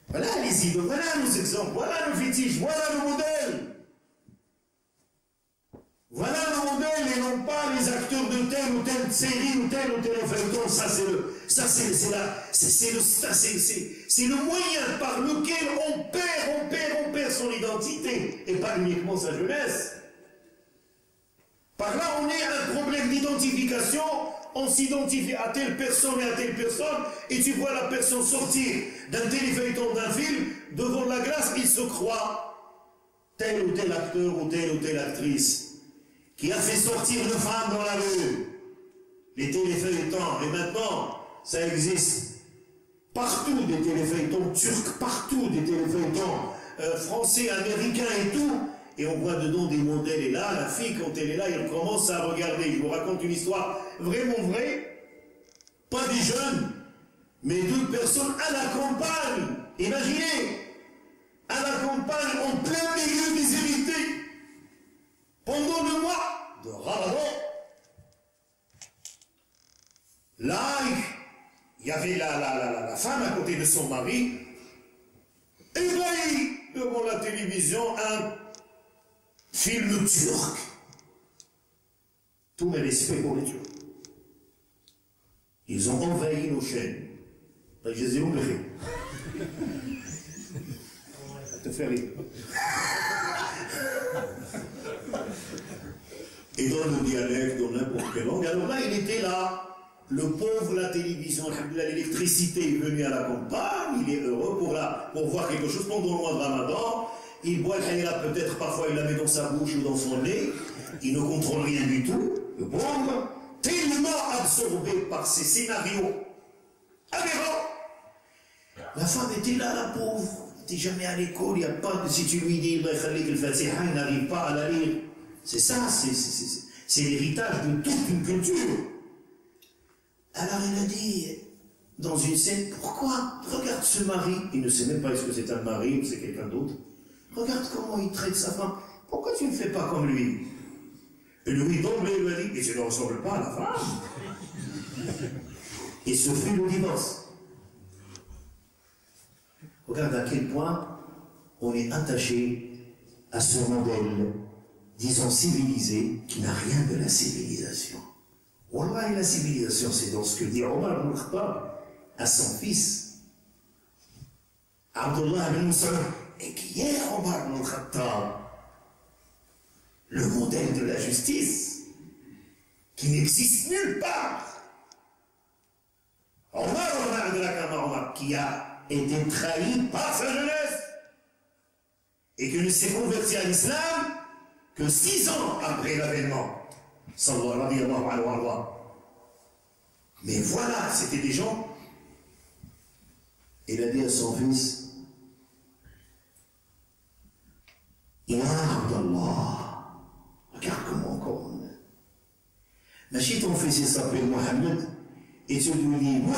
Voilà les idoles, voilà nos exemples, voilà nos fétiches, voilà nos modèles. Voilà nos modèles et non pas les acteurs de telle série ou tel feuilleton, c'est le moyen par lequel on perd son identité, et pas uniquement sa jeunesse. Par là, on est à un problème d'identification, on s'identifie à telle personne et à telle personne, et tu vois la personne sortir d'un téléfeuilleton, d'un film, devant la glace, il se croit tel ou tel acteur ou telle actrice qui a fait sortir une femme dans la rue. Les téléfeuilletons, et maintenant, ça existe partout, des téléfeuilletons turcs, partout, des téléfeuilletons français, américains et tout. Et on voit dedans des modèles, et là, la fille, quand elle est là, elle commence à regarder. Je vous raconte une histoire vraiment vraie, pas des jeunes, mais deux personnes à la campagne. Imaginez, à la campagne, en plein milieu des hérités, pendant le mois de Ramadan. Là, il y avait la femme à côté de son mari, ébahi devant la télévision, un film turc. Tous mes respects pour les Turcs. Ils ont envahi nos chaînes. Je les ai oubliés. Ça te fait rire. Et dans le dialecte, dans n'importe quelle langue. Alors là, il était là. Le pauvre, la télévision, l'électricité est venue à la campagne. Il est heureux pour voir quelque chose pendant le mois de Ramadan. Il boit le khayra, peut-être parfois il la met dans sa bouche ou dans son nez. Il ne contrôle rien du tout. Le pauvre, tellement absorbé par ces scénarios aberrants. La femme était là, la pauvre. Elle n'était jamais à l'école. Il n'y a pas de. Si tu lui dis, il n'arrive pas à la lire. C'est ça, c'est l'héritage de toute une culture. Alors il a dit, dans une scène, pourquoi? Regarde ce mari. Il ne sait même pas est-ce que c'est un mari ou c'est quelqu'un d'autre. Regarde comment il traite sa femme. Pourquoi tu ne fais pas comme lui? Et lui, d'emblée, lui a dit, mais tu ne ressembles pas à la femme. Et ce fut le divorce. Regarde à quel point on est attaché à ce modèle, disons civilisé, qui n'a rien de la civilisation. Wallah, la civilisation, c'est dans ce que dit Omar ibn Khattab à son fils, Abdullah ibn Musa. Et qui est Omar ibn Khattab, le modèle de la justice, qui n'existe nulle part. Omar, qui a été trahi par sa jeunesse, et qui ne s'est converti à l'islam que 6 ans après l'avènement. Mais voilà, c'était des gens. Il a dit à son fils, Ya Abdallah, regarde comment encore on est. Machit, ton fils il s'appelle Mohamed, et tu lui dis, moi,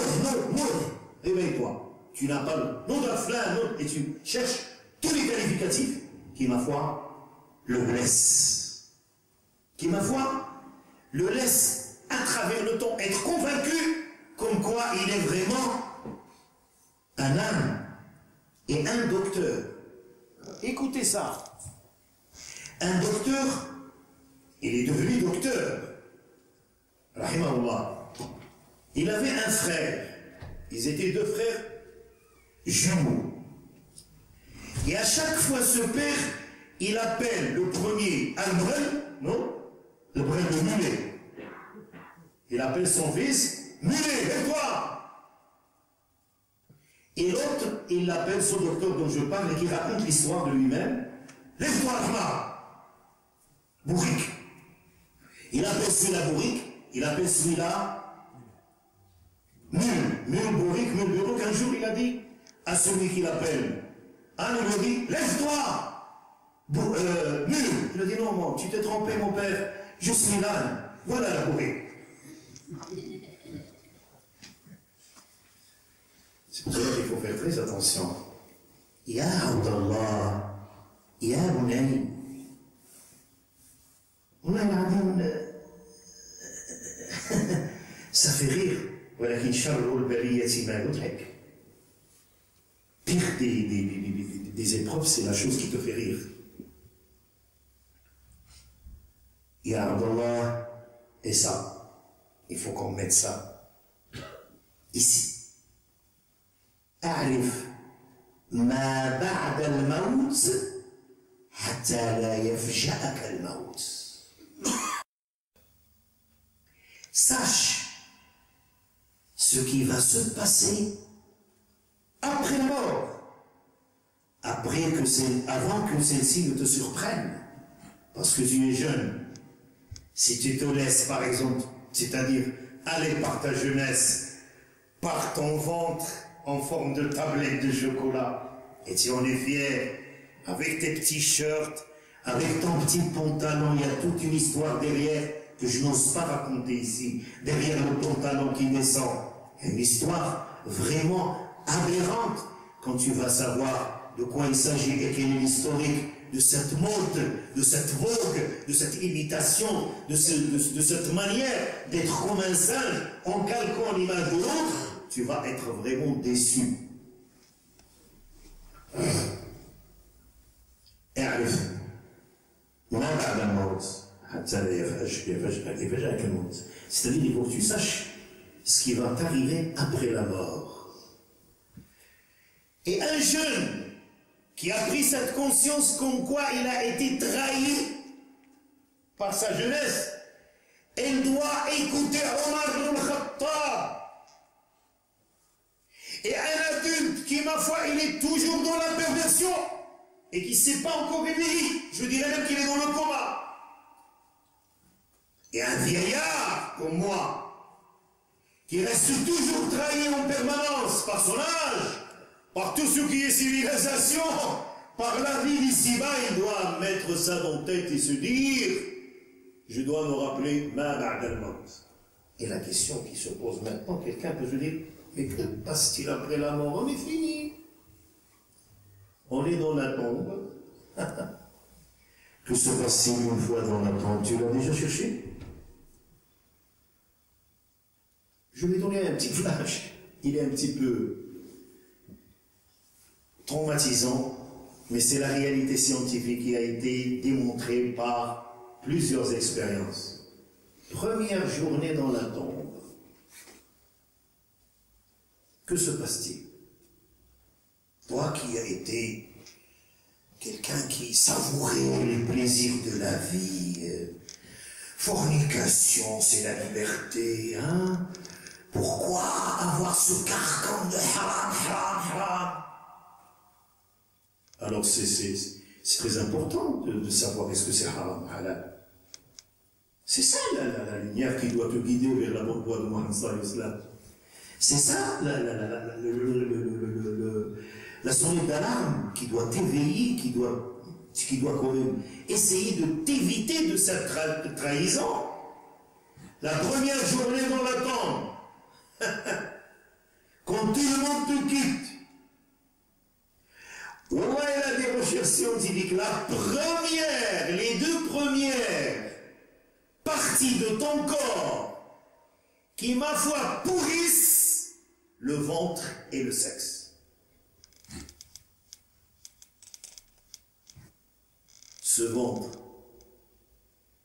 réveille-toi. Tu n'as pas le nom d'un flamme, et tu cherches tous les qualificatifs qui, ma foi, le blessent. Qui, ma foi, le laisse à travers le temps être convaincu comme quoi il est vraiment un âme et un docteur. Écoutez ça. Un docteur, il est devenu docteur. Rahimahullah. Il avait un frère. Ils étaient 2 frères jumeaux. Et à chaque fois, ce père, il appelle le premier Al-Brel, non? Le Brel de mulet. Il appelle son fils mulet, lève-toi. Et l'autre, il l'appelle ce docteur dont je parle et qui raconte l'histoire de lui-même. Lève-toi, Ahmad. Bourrique. Il appelle celui-là bourrique, il appelle celui-là mule, bourrique, mule, bourrique. Un jour, il a dit à celui qui l'appelle, il lui a dit, lève-toi, mule. Il a dit, non, tu t'es trompé, mon père, je suis l'âne. Voilà la bourrique. C'est pour cela qu'il faut faire très attention. Ya Abdallah, Ya Bunay. Ça fait rire. ولكن شر البلية ما يضحك. Pire des épreuves, c'est la chose qui te fait rire. Ya Abdallah, et ça. il faut qu'on mette ça ici. أعرف ما بعد الموت حتى لا يفجأك الموت. Sache ce qui va se passer après la mort, avant que celle-ci ne te surprenne, parce que tu es jeune. Si tu te laisses, par exemple, c'est-à-dire aller par ta jeunesse, par ton ventre en forme de tablette de chocolat, et tu en es fier, avec tes petits shirts, avec ton petit pantalon, il y a toute une histoire derrière que je n'ose pas raconter ici, derrière le pantalon qui descend. Il y a une histoire vraiment aberrante quand tu vas savoir de quoi il s'agit et quel est l'historique de cette mode, de cette vogue, de cette imitation, de cette manière d'être comme un singe en calquant l'image de l'autre. Tu vas être vraiment déçu. C'est-à-dire, il faut que tu saches ce qui va t'arriver après la mort. Et un jeune qui a pris cette conscience comme quoi il a été trahi par sa jeunesse, il doit écouter Omar ibn al-Khattab. Et un adulte qui, ma foi, il est toujours dans la perversion et qui ne s'est pas encore réveillé, je dirais même qu'il est dans le coma. Et un vieillard comme moi, qui reste toujours trahi en permanence par son âge, par tout ce qui est civilisation, par la vie d'ici-bas, il doit mettre ça dans la tête et se dire, je dois me rappeler ma ba'da al-maut. Et la question qui se pose maintenant, quelqu'un peut se dire, mais que passe-t-il après la mort? On est fini. On est dans la tombe. Que se passe-t-il une fois dans la tombe? Tu l'as déjà cherché? Je vais donner un petit flash. Il est un petit peu traumatisant, mais c'est la réalité scientifique qui a été démontrée par plusieurs expériences. Première journée dans la tombe. Que se passe-t-il? Toi qui as été quelqu'un qui savourait les plaisirs de la vie, fornication, c'est la liberté, hein? Pourquoi avoir ce carcan de haram, haram, haram? Alors c'est très important de savoir est-ce que c'est haram, halal. C'est ça la lumière qui doit te guider vers la bonne voie de Mohammed sallallahu alayhi wa sallam. C'est ça la sonnette d'alarme qui doit t'éveiller, qui doit quand même essayer de t'éviter de cette trahison. La première journée dans la tombe, quand tout le monde te quitte, Wallah, il a des recherches scientifiques. Les deux premières parties de ton corps qui, ma foi, pourrissent le ventre et le sexe. Ce ventre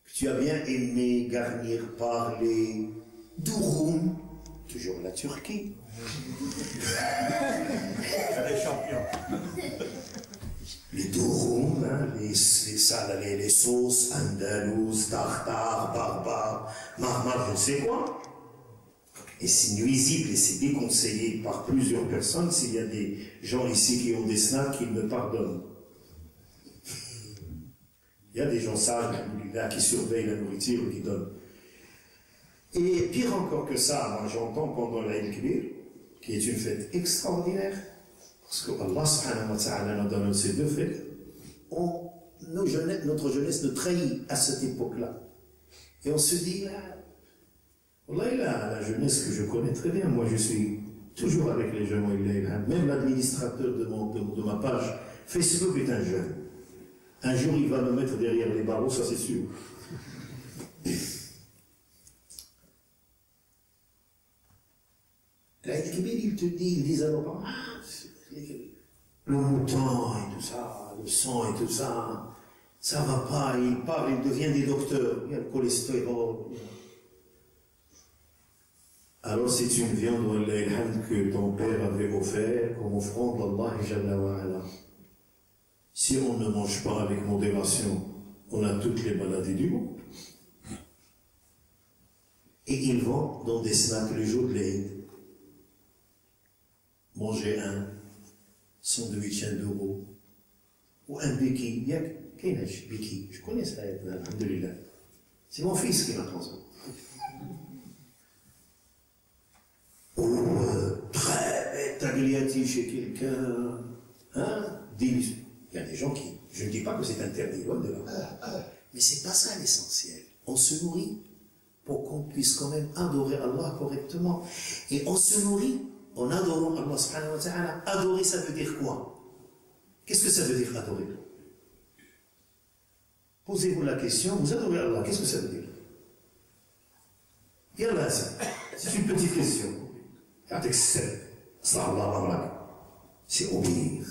que tu as bien aimé garnir par les douroum, toujours la Turquie. Les champions. Les douroum, hein, les sauces andalouses, tartare, barbare, marmar, je ne sais quoi. Et c'est nuisible et c'est déconseillé par plusieurs personnes. S'il y a des gens ici qui ont des snacks, ils me pardonnent. Il y a des gens sages là, qui surveillent la nourriture et qui donnent. Et pire encore que ça, moi j'entends pendant l'Aïd Kibir, qui est une fête extraordinaire, parce que Allah subhanahu wa ta'ala nous donne ces deux fêtes, notre jeunesse nous trahit à cette époque-là. Et on se dit, la jeunesse que je connais très bien, moi je suis toujours avec les jeunes, même l'administrateur de ma page Facebook est un jeune. Un jour il va me mettre derrière les barreaux, ça c'est sûr. L'Aïd Kibir, ils disent alors, le mouton et tout ça, le sang et tout ça, ça va pas, ils parlent, ils deviennent des docteurs, il y a le cholestérol. Alors c'est une viande que ton père avait offert comme offrande d'Allah Jalla wa Ala. Si on ne mange pas avec modération, on a toutes les maladies du monde. Et ils vont dans des snacks le jour de l'Aïd. Manger un sandwich à 1 euro. Ou un béquille. Béquille. Je connais ça, alhamdoulilah. C'est mon fils qui m'a transmis. Ou très tagliati chez quelqu'un. Hein? Il y a des gens qui. Je ne dis pas que c'est interdit, loin de là. Mais c'est pas ça l'essentiel. On se nourrit pour qu'on puisse quand même adorer Allah correctement. Et on se nourrit en adorant Allah subhanahu wa ta'ala. Adorer, ça veut dire quoi? Qu'est-ce que ça veut dire adorer? Posez-vous la question, vous adorez Allah, qu'est-ce que ça veut dire? Yallah, c'est une petite question. C'est obéir.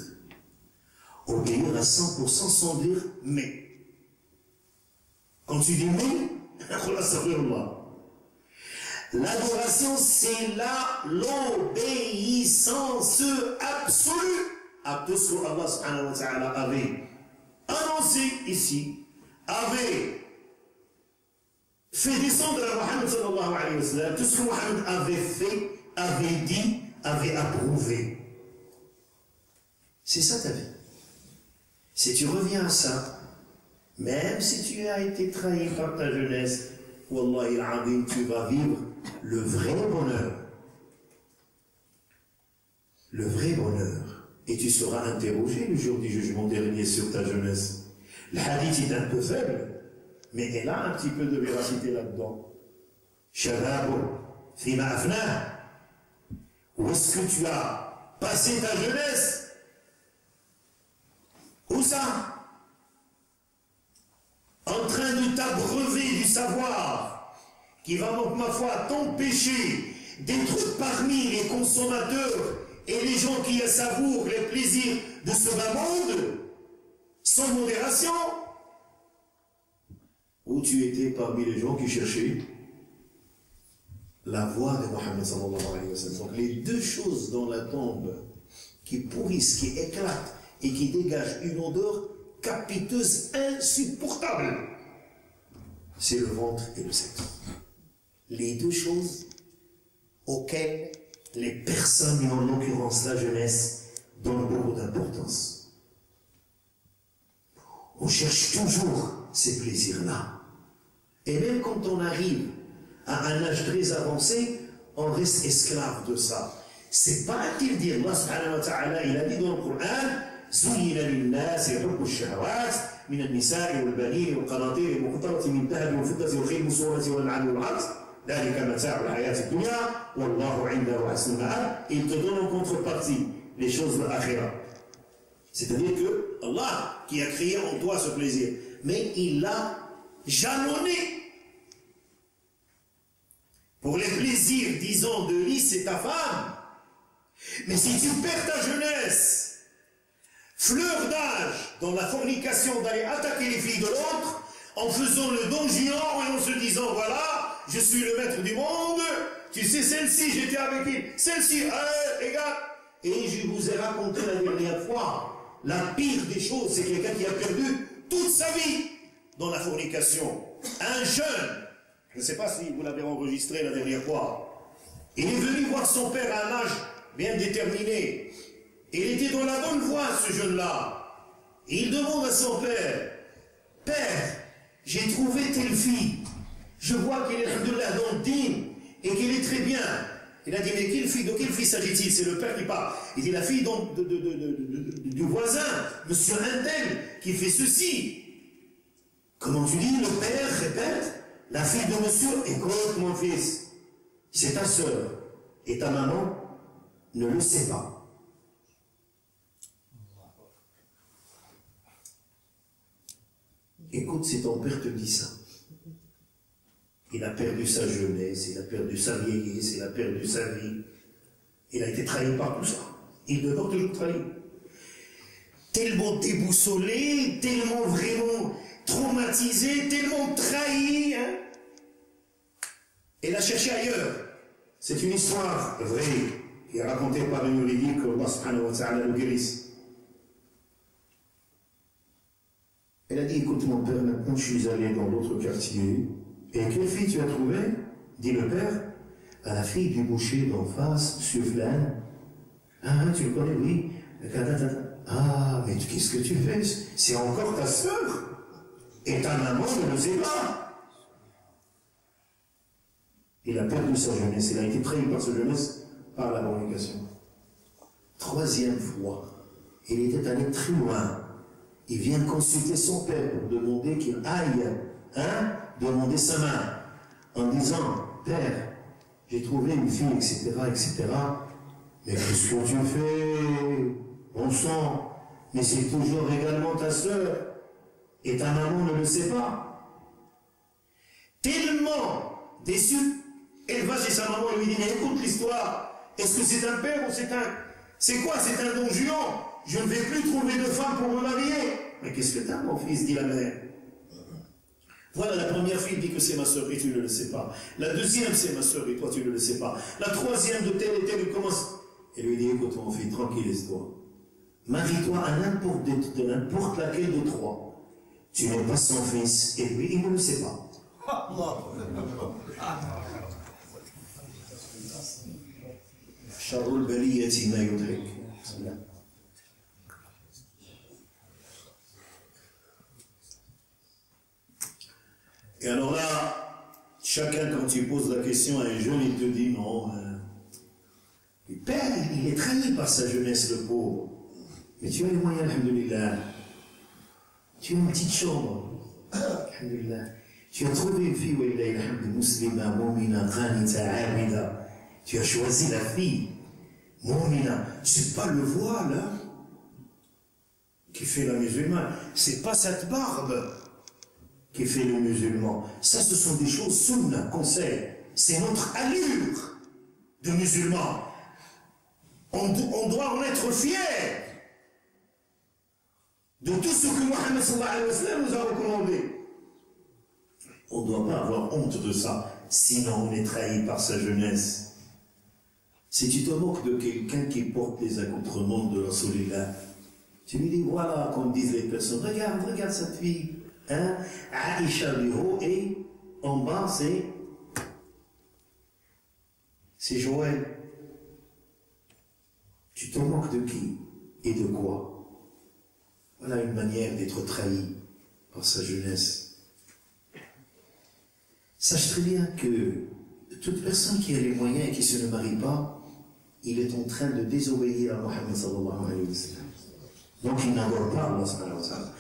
Obéir à 100% sans dire mais. Quand tu dis mais, l'adoration, c'est là l'obéissance absolue à tout ce que Allah subhanahu wa ta'ala avait annoncé ici, avait fait descendre à Mohammed sallallahu alayhi wa sallam, tout ce que Mohammed avait fait, avait dit, avait approuvé. C'est ça ta vie. Si tu reviens à ça, même si tu as été trahi par ta jeunesse, Wallahi al-Azim, tu vas vivre le vrai bonheur. Le vrai bonheur. Et tu seras interrogé le jour du jugement dernier sur ta jeunesse. Le hadith est un peu faible, mais elle a un petit peu de véracité là-dedans. Shababu, fima afna. Où est-ce que tu as passé ta jeunesse? Où ça? En train de t'abreuver du savoir qui va donc, ma foi, t'empêcher d'être parmi les consommateurs et les gens qui savourent les plaisirs de ce bas monde sans modération, ou tu étais parmi les gens qui cherchaient la voie de Mohammed sallallahu alayhi wa sallam. Donc les deux choses dans la tombe qui pourrissent, qui éclatent et qui dégagent une odeur capiteuse, insupportable, c'est le ventre et le sexe. Les deux choses auxquelles les personnes, et en l'occurrence la jeunesse, donnent beaucoup d'importance. On cherche toujours ces plaisirs-là. Et même quand on arrive à un âge très avancé, on reste esclave de ça. C'est pas qu'il dit, Allah subhanahu wa ta'ala, il a dit dans le Coran, زين للناس حب الشهوات من النساء والبنين والقناطير المقنطرة من الذهب والفضة والخيل المسومة والأنعام والحرث ذلك متاع الحياة الدنيا والله عنده حسن المآب. Il te donne en contrepartie les choses de l'akhira. C'est-à-dire que Allah qui a créé en toi ce plaisir, mais il l'a jalonné. Pour les plaisirs, disons, de lit, c'est ta femme. Mais si tu perds ta jeunesse, fleur d'âge, dans la fornication, d'aller attaquer les filles de l'autre, en faisant le don Juan et en se disant, voilà, je suis le maître du monde, tu sais, celle-ci, j'étais avec elle, celle-ci, les gars. Et je vous ai raconté la dernière fois, la pire des choses, c'est quelqu'un qui a perdu toute sa vie dans la fornication. Un jeune, je ne sais pas si vous l'avez enregistré la dernière fois, il est venu voir son père à un âge bien déterminé. Il était dans la bonne voie, ce jeune-là. Il demande à son père, « Père, j'ai trouvé telle fille. Je vois qu'elle est de la dentine et qu'elle est très bien. » Il a dit, « Mais quelle fille, de quelle fille s'agit-il » C'est le père qui parle. Il dit, « La fille donc, du voisin, monsieur Indel, qui fait ceci. » Comment tu dis? Le père répète, « La fille de monsieur, écoute mon fils, c'est ta soeur. Et ta maman ne le sait pas. » Écoute, si ton père te dit ça, il a perdu sa jeunesse, il a perdu sa vieillesse, il a perdu sa vie, il a été trahi par tout ça. Il demeure toujours trahi. Tellement déboussolé, tellement vraiment traumatisé, tellement trahi, hein. Il a cherché ailleurs. C'est une histoire vraie qui est racontée par une véridique que Allah subhanahu wa ta'ala le guérisse. Elle a dit, écoute mon père, maintenant je suis allé dans l'autre quartier. Et quelle fille tu as trouvé? Dit le père. À la fille du boucher d'en face, monsieur Flan. Ah, tu le connais, oui. Ah, mais qu'est-ce que tu fais? C'est encore ta sœur. Et ta maman ne le sait pas. Il a perdu sa jeunesse. Il a été trahi par sa jeunesse par la fornication. Troisième fois, il était allé très loin. Il vient consulter son père pour demander qu'il aille demander sa main en disant, Père, j'ai trouvé une fille, etc., etc. Mais qu'est-ce que tu fais? Bon sang, mais c'est toujours également ta sœur. Et ta maman ne le sait pas. Tellement déçu, elle va chez sa maman et lui dit, mais écoute l'histoire. Est-ce que c'est un père ou c'est un... C'est quoi? C'est un don juan? Je ne vais plus trouver de femme pour me marier. Mais qu'est-ce que t'as, mon fils? Dit la mère. Voilà, la première fille dit que c'est ma soeur et tu ne le sais pas. La deuxième, c'est ma soeur et toi tu ne le sais pas. La troisième de telle et telle, il commence. Et lui dit, écoute mon fils, tranquillise-toi. Marie-toi à n'importe laquelle de trois. Tu n'es pas son fils. Et lui, il ne le sait pas. Sharul baliyati ma yudhik. Et alors là, chacun, quand tu poses la question à un jeune, il te dit non. Le père, il est trahi par sa jeunesse, le pauvre. Mais tu as les moyens, alhamdoulilah. Tu as une petite chambre. Alhamdoulilah. Tu as trouvé une fille, muslima, mu'mina, qanita, abida. Tu as choisi la fille. Mu'mina. C'est pas le voile qui fait la musulmane. C'est pas cette barbe qui fait le musulman. Ça, ce sont des choses sunna, conseil. C'est notre allure de musulman. On doit en être fier de tout ce que Mohammed sallallahu alayhi wa sallam nous a recommandé. On ne doit pas avoir honte de ça, sinon on est trahi par sa jeunesse. Si tu te moques de quelqu'un qui porte les accoutrements de la Rasulillah, tu lui dis, voilà, comme disent les personnes, regarde cette fille. Aïcha du haut et en bas c'est Joël. Tu te moques de qui et de quoi? Voilà une manière d'être trahi par sa jeunesse. Sache très bien que toute personne qui a les moyens et qui se ne marie pas, il est en train de désobéir à Mohammed sallallahu alayhi wa sallam. Donc il n'adore pas Allah sallallahu alayhi wa sallam.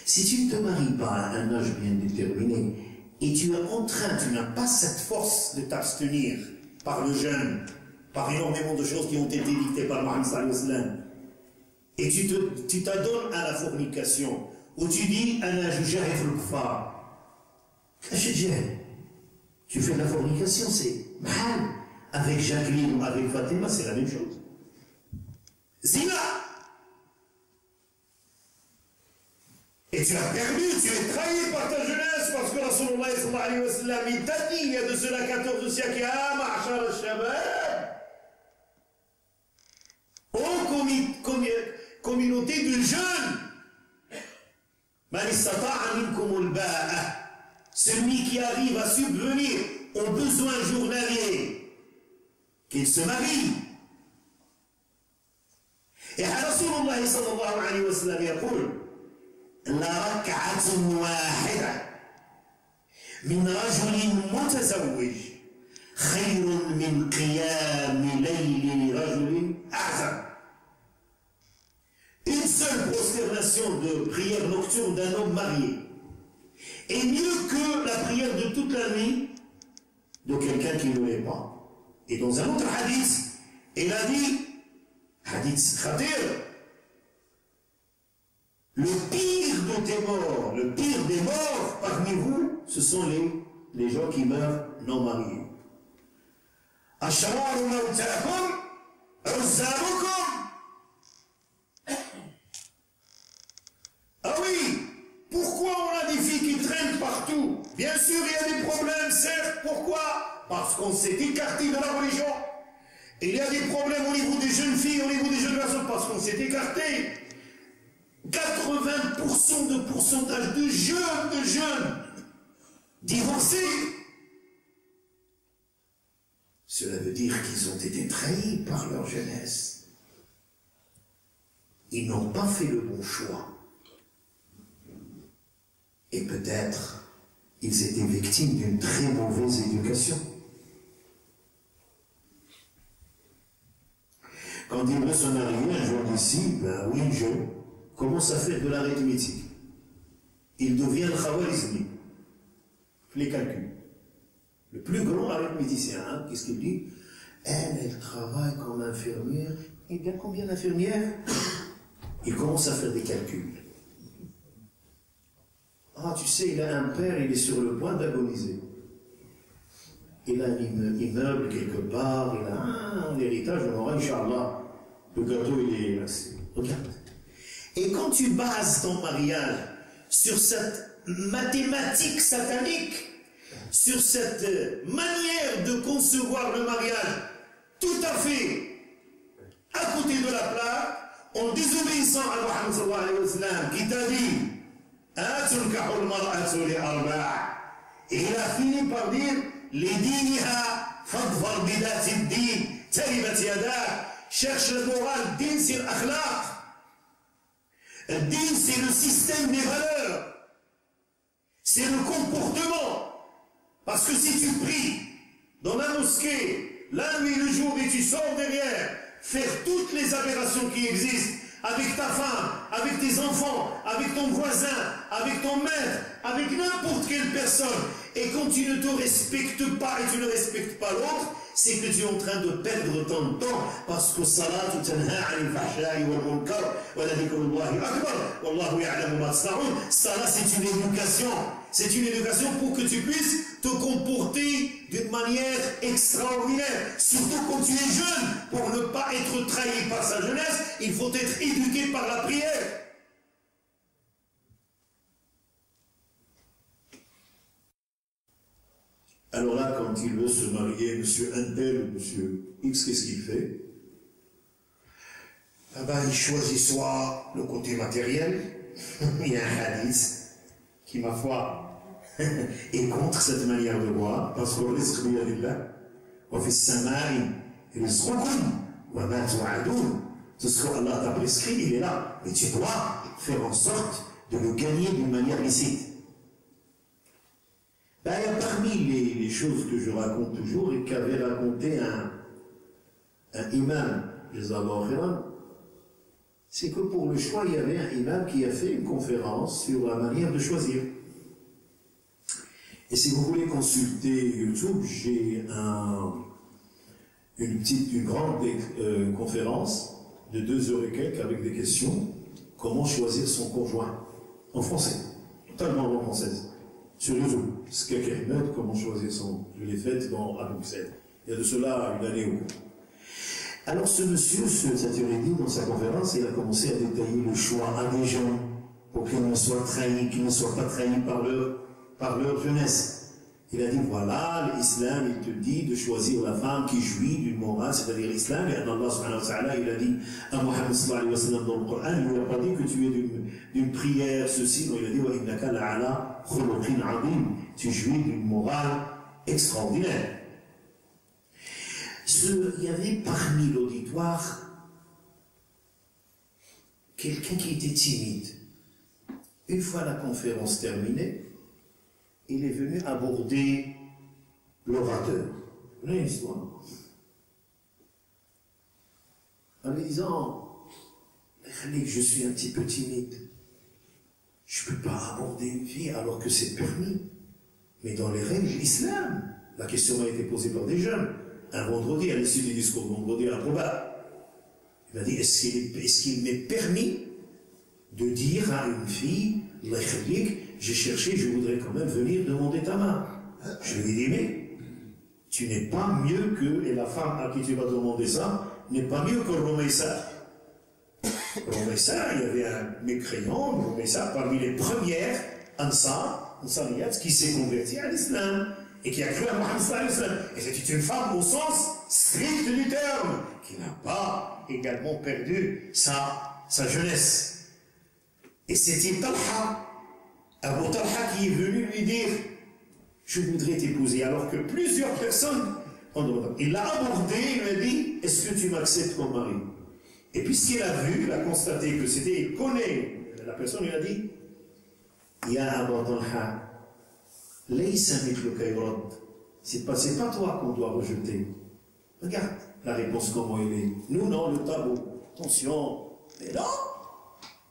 Si tu ne te maries pas à un âge bien déterminé, et tu es en train, tu n'as pas cette force de t'abstenir par le jeûne, par énormément de choses qui ont été dictées par Mohammed sallallahu alayhi wa sallam, et tu t'adonnes à la fornication, où tu dis, Ana jujahif al-kufar. Tu fais de la fornication, c'est mal. Avec Jacqueline ou avec Fatima, c'est la même chose. Zina. Et tu as perdu, tu es trahi par ta jeunesse, parce que Rasulullah sallallahu alayhi wa sallam, il t'a dit, il y a de cela 14 siècles, ah, ma'ashar al-shabab, communauté de jeunes, man istata'a minkum al-ba'a, celui qui arrive à subvenir aux besoins journaliers, qu'il se marie. Et Rasulullah sallallahu alayhi wa sallam يقول لركعة واحدة من رجل متزوج خير من قيام ليل رجل أعزب. Une seule prosternation de prière nocturne d'un homme marié est mieux que la prière de toute la nuit de quelqu'un qui ne l'est pas. Et dans un autre hadith, il a dit, hadith khatir, le pire de tes morts, le pire des morts parmi vous, ce sont les gens qui meurent non mariés. Ashraru mawtakum, uzzabukum. Ah oui, pourquoi on a des filles qui traînent partout? Bien sûr, il y a des problèmes, certes. Pourquoi? parce qu'on s'est écarté de la religion. Il y a des problèmes au niveau des jeunes filles, au niveau des jeunes garçons, parce qu'on s'est écarté. 80% de pourcentage de jeunes divorcés. Cela veut dire qu'ils ont été trahis par leur jeunesse. Ils n'ont pas fait le bon choix. Et peut-être ils étaient victimes d'une très mauvaise éducation. Quand il veut se marier, un jour d'ici, ben oui, je commence à faire de l'arithmétique. Il devient le khawarizmi. Les calculs. Le plus grand arithméticien, hein, qu'est-ce qu'il dit? Elle travaille comme infirmière. Eh bien, combien d'infirmières? Il commence à faire des calculs. Ah, tu sais, il a un père, il est sur le point d'agoniser. Il a un immeuble quelque part, il a un héritage, on aura, Inch'Allah. Le gâteau, il est laxé. Regarde. Et quand tu bases ton mariage sur cette mathématique satanique, sur cette manière de concevoir le mariage, tout à fait à côté de la plaque, en désobéissant à Muhammad sallallahu alayhi wa sallam, qui t'a dit et il a fini par dire cherche le moral, din c'est l'akhlaq. Din c'est le système des valeurs, c'est le comportement. Parce que si tu pries dans la mosquée la nuit, le jour, et tu sors derrière faire toutes les aberrations qui existent avec ta femme, avec tes enfants, avec ton voisin, avec ton maître, avec n'importe quelle personne, et quand tu ne te respectes pas et tu ne respectes pas l'autre, c'est que tu es en train de perdre ton temps, parce que salat tanha 'anil fahsha'i wal munkar wa la dhikrullahi akbar wallahu ya'lamu ma tasna'un. Salat, c'est une éducation. C'est une éducation pour que tu puisses te comporter d'une manière extraordinaire. Surtout quand tu es jeune, pour ne pas être trahi par sa jeunesse, il faut être éduqué par la prière. Alors là, quand il veut se marier, monsieur Intel ou monsieur X, qu'est-ce qu'il fait? Ah ben, il choisit soit le côté matériel, il y a un hadith qui, ma foi, est contre cette manière de voir, parce que risque biyadillah, wa fi samai rizqukum wa ma tu'adun. Tout ce que Allah t'a prescrit, il est là. Mais tu dois faire en sorte de le gagner d'une manière licite. Ben, il y a parmi les choses que je raconte toujours et qu'avait raconté un imam, c'est que pour le choix, il y avait un imam qui a fait une conférence sur la manière de choisir. Et si vous voulez consulter YouTube, j'ai une grande conférence de 2 heures et quelques avec des questions. Comment choisir son conjoint? En français, totalement en française. Sur YouTube, Skek Ahmed, comment choisir son... Je l'ai faite à Bruxelles. Il y a de cela une année ou deux. Alors ce monsieur, cet érudit, dans sa conférence, il a commencé à détailler le choix à des gens pour qu'ils ne soient trahis, qu'ils ne soient pas trahis par leur jeunesse. Il a dit, voilà, l'islam, il te dit de choisir la femme qui jouit d'une morale, c'est-à-dire l'islam, et Allah subhanahu wa ta'ala, il a dit à Muhammad sallallahu alayhi wa sallam dans le Coran, il ne lui a pas dit que tu es d'une prière, ceci, non, il a dit, wa innaka la'ala khuluqin 'azim, tu jouis d'une morale extraordinaire. Il y avait parmi l'auditoire quelqu'un qui était timide. Une fois la conférence terminée, il est venu aborder l'orateur. Vous voyez l'histoire? En lui disant, je suis un petit peu timide. Je ne peux pas aborder une fille alors que c'est permis. Mais dans les règles de l'islam, la question m'a été posée par des jeunes. Un vendredi, à l'issue du discours vendredi à Proba, il m'a dit, est-ce qu'il m'est permis de dire à une fille, j'ai cherché, je voudrais quand même venir demander ta main. Je lui ai dit, mais tu n'es pas mieux que, et la femme à qui tu vas demander ça, n'est pas mieux que Romaïsa. Romaïsa, il y avait un mécréant, Romaïsa, parmi les premières Ansariyat qui s'est converti à l'islam. et qui a cru à Mohammed sallallahu alayhi wa sallam. Et c'est une femme au sens strict du terme, qui n'a pas également perdu sa jeunesse. Et c'était Talha, Abu Talha, qui est venu lui dire « Je voudrais t'épouser », alors que plusieurs personnes ont demandé. Il l'a abordé, il lui a dit « Est-ce que tu m'acceptes comme mari ?» Et puisqu'il a vu, il a constaté que c'était, il connaît la personne, il a dit « Ya Abu Talha, c'est pas toi qu'on doit rejeter. Regarde la réponse comment elle est. Nous, non, le tabou. Attention. Mais non.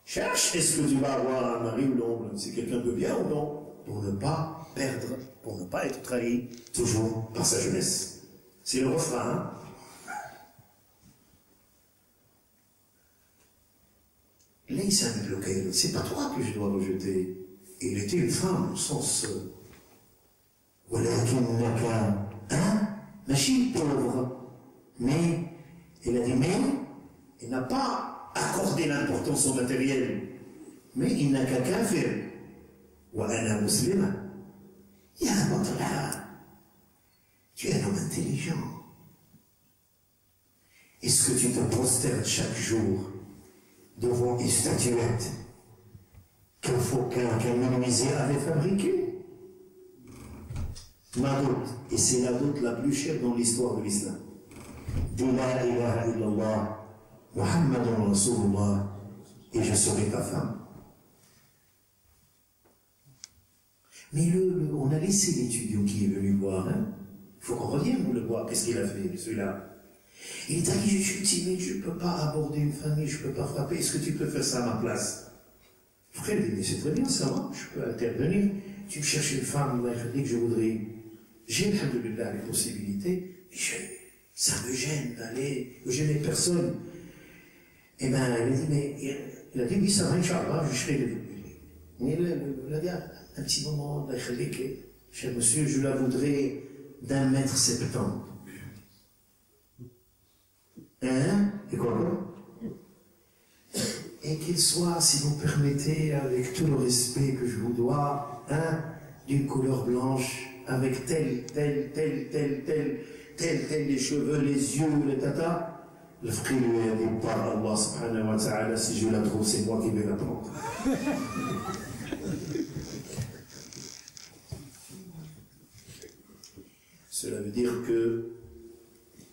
Cherche, est-ce que tu vas avoir un mari ou non? C'est quelqu'un de bien ou non? Pour ne pas perdre, pour ne pas être trahi, toujours par sa jeunesse. C'est le refrain, hein? C'est pas toi que je dois rejeter. Et il était une femme au sens. Machine pauvre. Mais, elle a dit, mais, elle n'a pas accordé l'importance au matériel. Mais il n'a qu'à kafir. Wa ana muslima. Ya Batla. Tu es un homme intelligent. Est-ce que tu te prosternes chaque jour devant une statuette qu'un menuisier avait fabriquée? Ma dot, et c'est la dot la plus chère dans l'histoire de l'islam. Dis la ilaha illallah, Muhammadun Rasulullah, et je serai ta femme. Mais on a laissé l'étudiant qui est venu voir, hein. Il faut qu'on revienne le voir, qu'est-ce qu'il a fait, celui-là? Il t'a dit, je suis timide, je ne peux pas aborder une famille, je ne peux pas frapper, est-ce que tu peux faire ça à ma place? Frère, il dit, mais c'est très bien, ça va, je peux intervenir. Tu me cherches une femme, il dit que je voudrais. J'ai, alhamdoulilah, les possibilités, mais ça me gêne d'aller, que j'ai mes personnes. Eh bien, il a dit, oui, ça va, Inch'Allah, je serai le. Mais il a dit, un petit moment, cher monsieur, je la voudrais d'1,70 m. Hein? Et quoi? Et qu'il soit, si vous permettez, avec tout le respect que je vous dois, hein, d'une couleur blanche, avec tel, les cheveux, les yeux, les tata. Le frère lui a dit, par Allah subhanahu wa ta'ala, si je la trouve, c'est moi qui vais la prendre. Cela veut dire que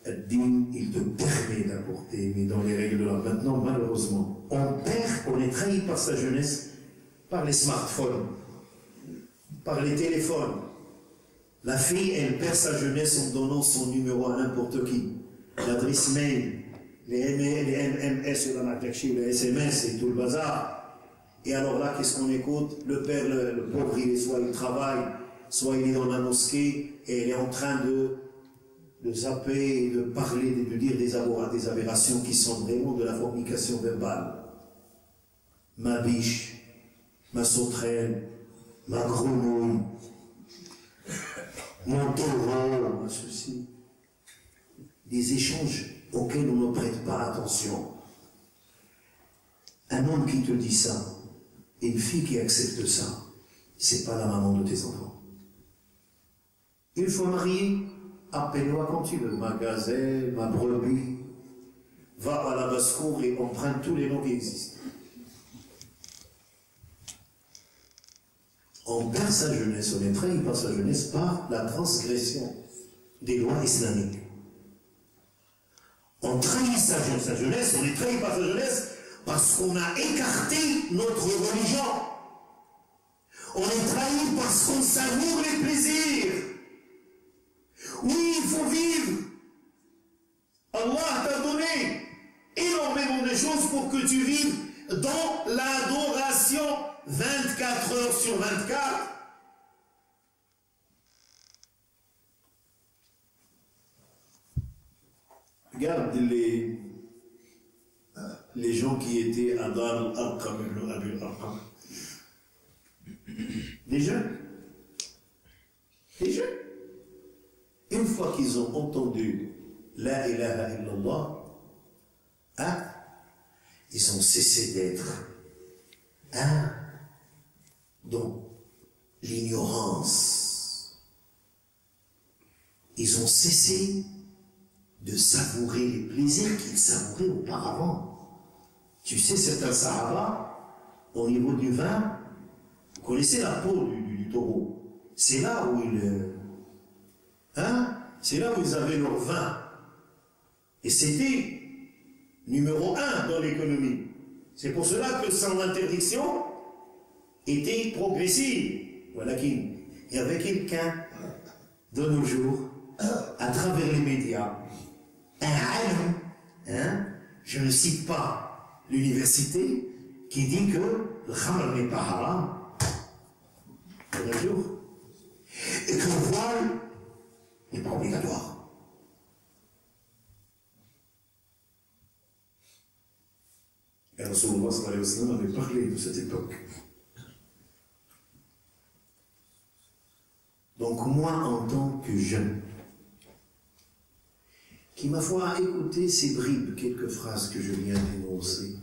Ad-Din, il te permet d'apporter, mais dans les règles de l'art. Maintenant, malheureusement, on est trahi par sa jeunesse, par les smartphones, par les téléphones. La fille, elle perd sa jeunesse en donnant son numéro à n'importe qui. L'adresse mail, les MMS, les SMS et tout le bazar. Et alors là, qu'est-ce qu'on écoute? Le père, le pauvre, soit il travaille, soit il est dans la mosquée, et elle est en train de zapper, de parler, de dire des aberrations qui sont vraiment de la fornication verbale. Ma biche, ma sauterelle, ma grenouille, mon taureau, ma ceci. Des échanges auxquels on ne prête pas attention. Un homme qui te dit ça, et une fille qui accepte ça, c'est pas la maman de tes enfants. Une fois marié, appelle-moi quand tu veux, ma gazelle, ma brebis, va à la basse-cour et emprunte tous les noms qui existent. On perd sa jeunesse, on est trahi par sa jeunesse par la transgression des lois islamiques. On trahit sa jeunesse, on est trahi par sa jeunesse parce qu'on a écarté notre religion. On est trahi parce qu'on savoure les plaisirs. Oui, il faut vivre. Allah t'a donné énormément de choses pour que tu vives dans l'adoration 24 heures sur 24. Regarde les gens qui étaient à Dar al-Arqam ibn Abi al-Arqam. Des jeunes. Des jeunes. Une fois qu'ils ont entendu La ilaha illallah, hein, ils ont cessé d'être dans l'ignorance. ils ont cessé de savourer les plaisirs qu'ils savouraient auparavant. Tu sais, certains Sahaba, au niveau du vin, vous connaissez la peau du taureau. C'est là où c'est là où ils avaient leur vin. Et c'était numéro 1 dans l'économie. C'est pour cela que sans interdiction était progressive. Voilà qu'il y avait quelqu'un de nos jours, à travers les médias, un alim, je ne cite pas l'université, qui dit que le khamr n'est pas haram. Un jour. Et que le voile n'est pas obligatoire. Et Rasulullah sallallahu alayhi wa sallam avait parlé de cette époque. Donc moi, en tant que jeune, qui ma foi a écouté ces bribes, quelques phrases que je viens d'énoncer,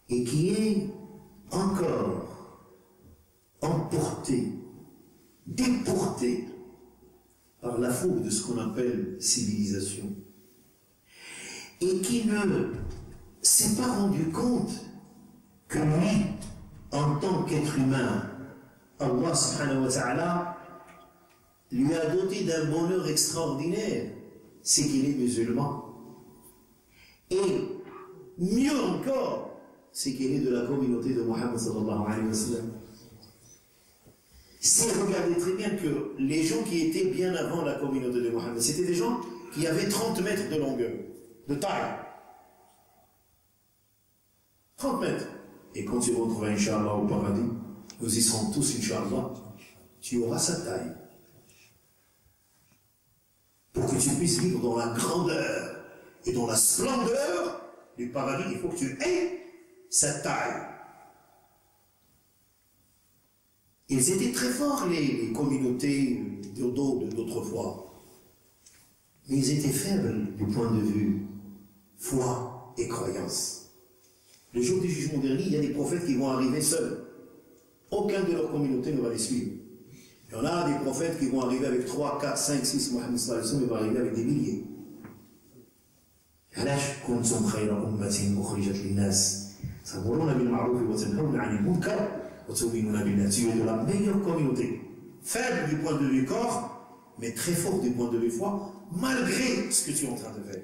et qui est encore emporté, déporté par la fougue de ce qu'on appelle civilisation, et qui ne s'est pas rendu compte que lui, en tant qu'être humain, Allah subhanahu wa ta'ala lui a doté d'un bonheur extraordinaire, c'est qu'il est musulman. Et mieux encore, c'est qu'il est de la communauté de Muhammad sallallahu alayhi wa sallam. C'est, regardez très bien que les gens qui étaient bien avant la communauté de Muhammad, c'était des gens qui avaient 30 mètres de longueur, de taille. 30 mètres. Et quand tu retrouveras, Inch'Allah, au paradis, nous y serons tous, Inch'Allah, tu auras sa taille. Pour que tu puisses vivre dans la grandeur et dans la splendeur du paradis, il faut que tu aies sa taille. Ils étaient très forts, les communautés d'autrefois. Mais ils étaient faibles du point de vue foi et croyance. Le jour du jugement dernier, il y a des prophètes qui vont arriver seuls. Aucun de leur communauté ne va les suivre. Il y en a des prophètes qui vont arriver avec 3, 4, 5, 6, Mohammed sallallahu alayhi wa sallam, ils vont arriver avec des milliers. علاش كنتم خير أمة أخرجت للناس تأمرون بالمعروف وتنهون عن المنكر وتؤمنون بالله. Tu es de la meilleure communauté, faible du point de vue corps, mais très fort du point de vue foi, malgré ce que tu es en train de faire.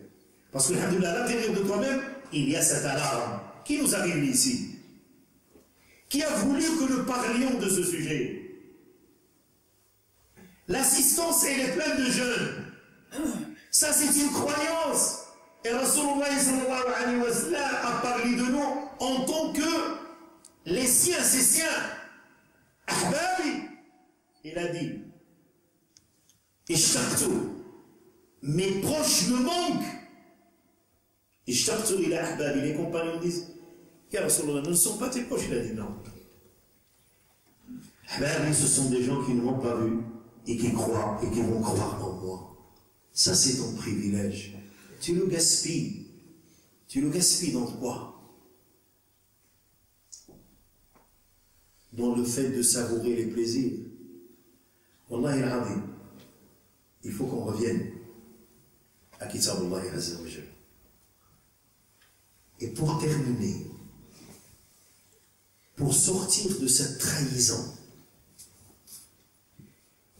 Parce que, alhamdoulilah, à l'intérieur de toi-même, il y a cette alarme qui nous arrive ici, qui a voulu que nous parlions de ce sujet. L'assistance, elle est pleine de jeunes. Ça, c'est une croyance. Et Rasulullah sallallahu alayhi wa sallam a parlé de nous en tant que les siens, ses siens. Ahbabi, il a dit, Ishtaqtu, mes proches me manquent. Ishtaqtu ila ahbabi, les compagnons disent, Ya Rasulullah, ne sont pas tes proches. Il a dit non. Ahbabi, ce sont des gens qui ne m'ont pas vu et qui croient et qui vont croire en moi. Ça, c'est ton privilège. Tu le gaspilles. Tu le gaspilles dans quoi? Dans le fait de savourer les plaisirs. Wallahi al-azim, il faut qu'on revienne à Kitabullahi azza wa jalla. Et pour terminer, pour sortir de cette trahison,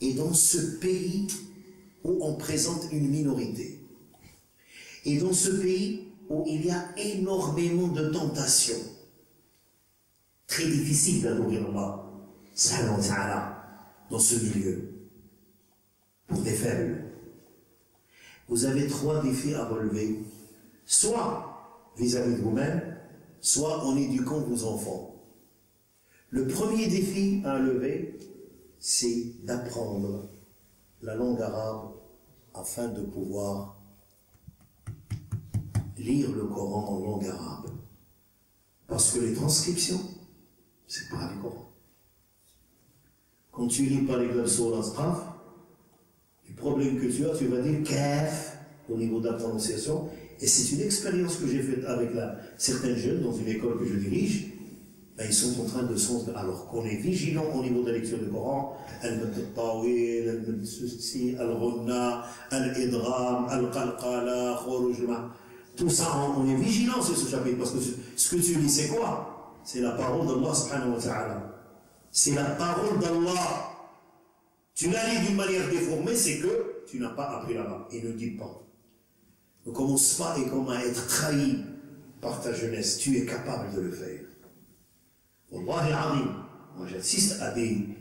et dans ce pays où on présente une minorité, et dans ce pays où il y a énormément de tentations, très difficiles d'adorer Allah, subhanahu wa ta'ala, dans ce milieu, pour des faibles. Vous avez 3 défis à relever, soit vis-à-vis de vous-même, soit en éduquant vos enfants. Le premier défi à lever, c'est d'apprendre la langue arabe afin de pouvoir lire le Coran en langue arabe. Parce que les transcriptions, c'est pas du Coran. Quand tu lis par exemple sur l'Asqaf, le problème que tu as, tu vas dire kaf au niveau de la prononciation. Et c'est une expérience que j'ai faite avec certains jeunes dans une école que je dirige. ils sont en train de s'en... Alors qu'on est vigilant au niveau de la lecture du Coran, al-Tawil, al-Susi, al-Ghunna, al-Idram, al-Qalqala, tout ça, on est vigilant sur ce chapitre, parce que ce que tu lis, c'est quoi? C'est la parole d'Allah subhanahu wa ta'ala. C'est la parole d'Allah. Tu la lis d'une manière déformée, c'est que tu n'as pas appris l'arabe. Et ne dis pas. Ne commence pas et comment être trahi par ta jeunesse. Tu es capable de le faire. Wallahi al-Azim. Moi j'assiste à des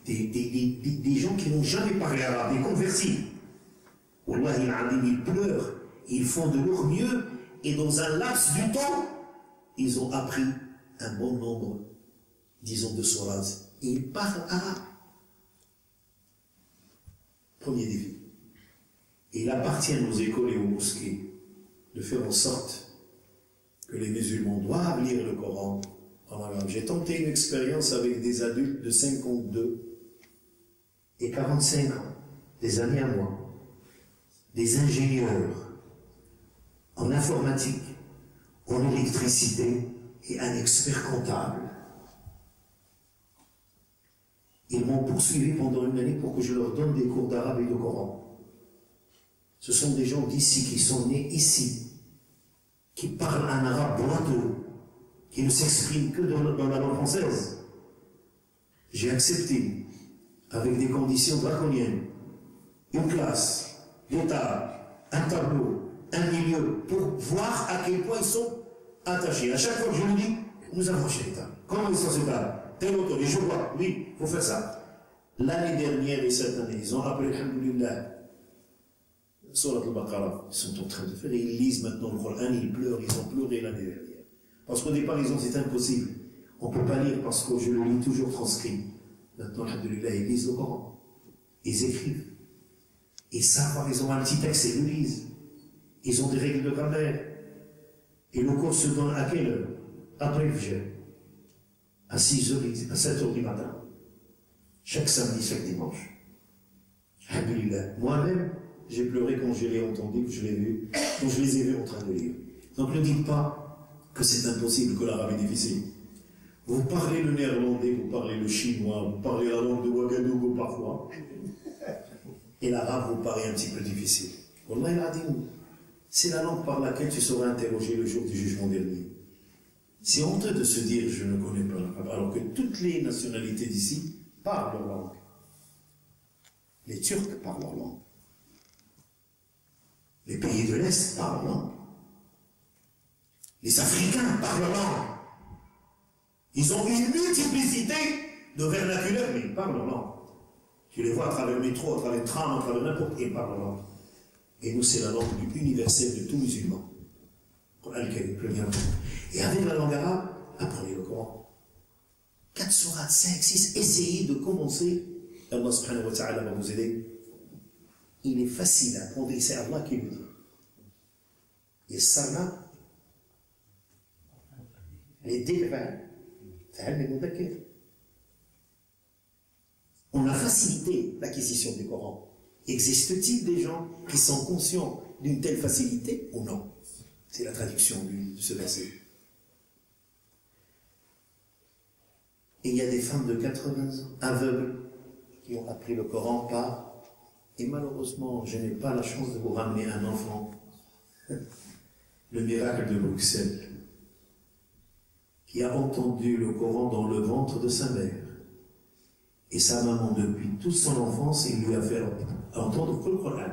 gens qui n'ont jamais parlé arabe, des convertis. Wallahi al-Azim, ils pleurent. Ils font de leur mieux. Et dans un laps du temps, ils ont appris un bon nombre, disons, de sourates. Et ils parlent arabe. Premier défi. Et il appartient aux écoles et aux mosquées de faire en sorte que les musulmans doivent lire le Coran en arabe. J'ai tenté une expérience avec des adultes de 52 et 45 ans, des amis à moi, des ingénieurs en informatique, en électricité et un expert comptable. Ils m'ont poursuivi pendant une année pour que je leur donne des cours d'arabe et de Coran. Ce sont des gens d'ici, qui sont nés ici, qui parlent un arabe boiteux, qui ne s'expriment que dans la langue française. J'ai accepté, avec des conditions draconiennes, une classe, des tables, un tableau, un milieu, pour voir à quel point ils sont attachés. À chaque fois que je me dis, nous avons acheté les tables. Comment ils sont ces tables? Tel autre, et je vois, oui, il faut faire ça. L'année dernière et cette année, ils ont appris, alhamdoulilah, Surat al-Baqarah, ils sont en train de faire, et ils lisent maintenant le Coran, ils pleurent, ils ont pleuré l'année dernière. Parce qu'au départ, ils ont dit, c'est impossible. On ne peut pas lire parce que je le lis toujours transcrit. Maintenant, alhamdoulilah, ils lisent le Coran. Ils écrivent. Ils savent, ils ont un petit texte et ils le lisent. Ils ont des règles de grammaire. Et le cours se donne à quelle heure? Après le fajr. À 6h, à 7h du matin. Chaque samedi, chaque dimanche. Alhamdoulilah. Moi-même, j'ai pleuré quand je l'ai entendu, que je l'ai vu, quand je les ai vus en train de lire. Donc ne dites pas que c'est impossible, que l'arabe est difficile. Vous parlez le néerlandais, vous parlez le chinois, vous parlez la langue de Ouagadougou parfois. Et l'arabe vous paraît un petit peu difficile. Wallah al-Adim, c'est la langue par laquelle tu seras interrogé le jour du jugement dernier. C'est honteux de se dire je ne connais pas l'arabe, alors que toutes les nationalités d'ici parlent leur langue. Les Turcs parlent leur langue. Les pays de l'Est parlent leur langue. Les Africains parlent leur langue. Ils ont une multiplicité de vernaculaires, mais ils parlent leur langue. Tu les vois à travers le métro, à travers le tram, à travers n'importe qui, ils parlent leur langue. Et nous, c'est la langue universelle de tout musulman. Et avec la langue arabe, apprenez le Coran. 4 sourates, 5, 6, essayez de commencer. Allah subhanahu wa ta'ala va vous aider. Il est facile à apprendre, et c'est Allah qui le dit. Et ça, les délivres, on a facilité l'acquisition du Coran. Existe-t-il des gens qui sont conscients d'une telle facilité ou non? C'est la traduction de ce verset. Et il y a des femmes de 80 ans, aveugles, qui ont appris le Coran par... Et malheureusement, je n'ai pas la chance de vous ramener un enfant. Le miracle de Bruxelles, qui a entendu le Coran dans le ventre de sa mère. Et sa maman, depuis toute son enfance, il lui a fait entendre le Coran.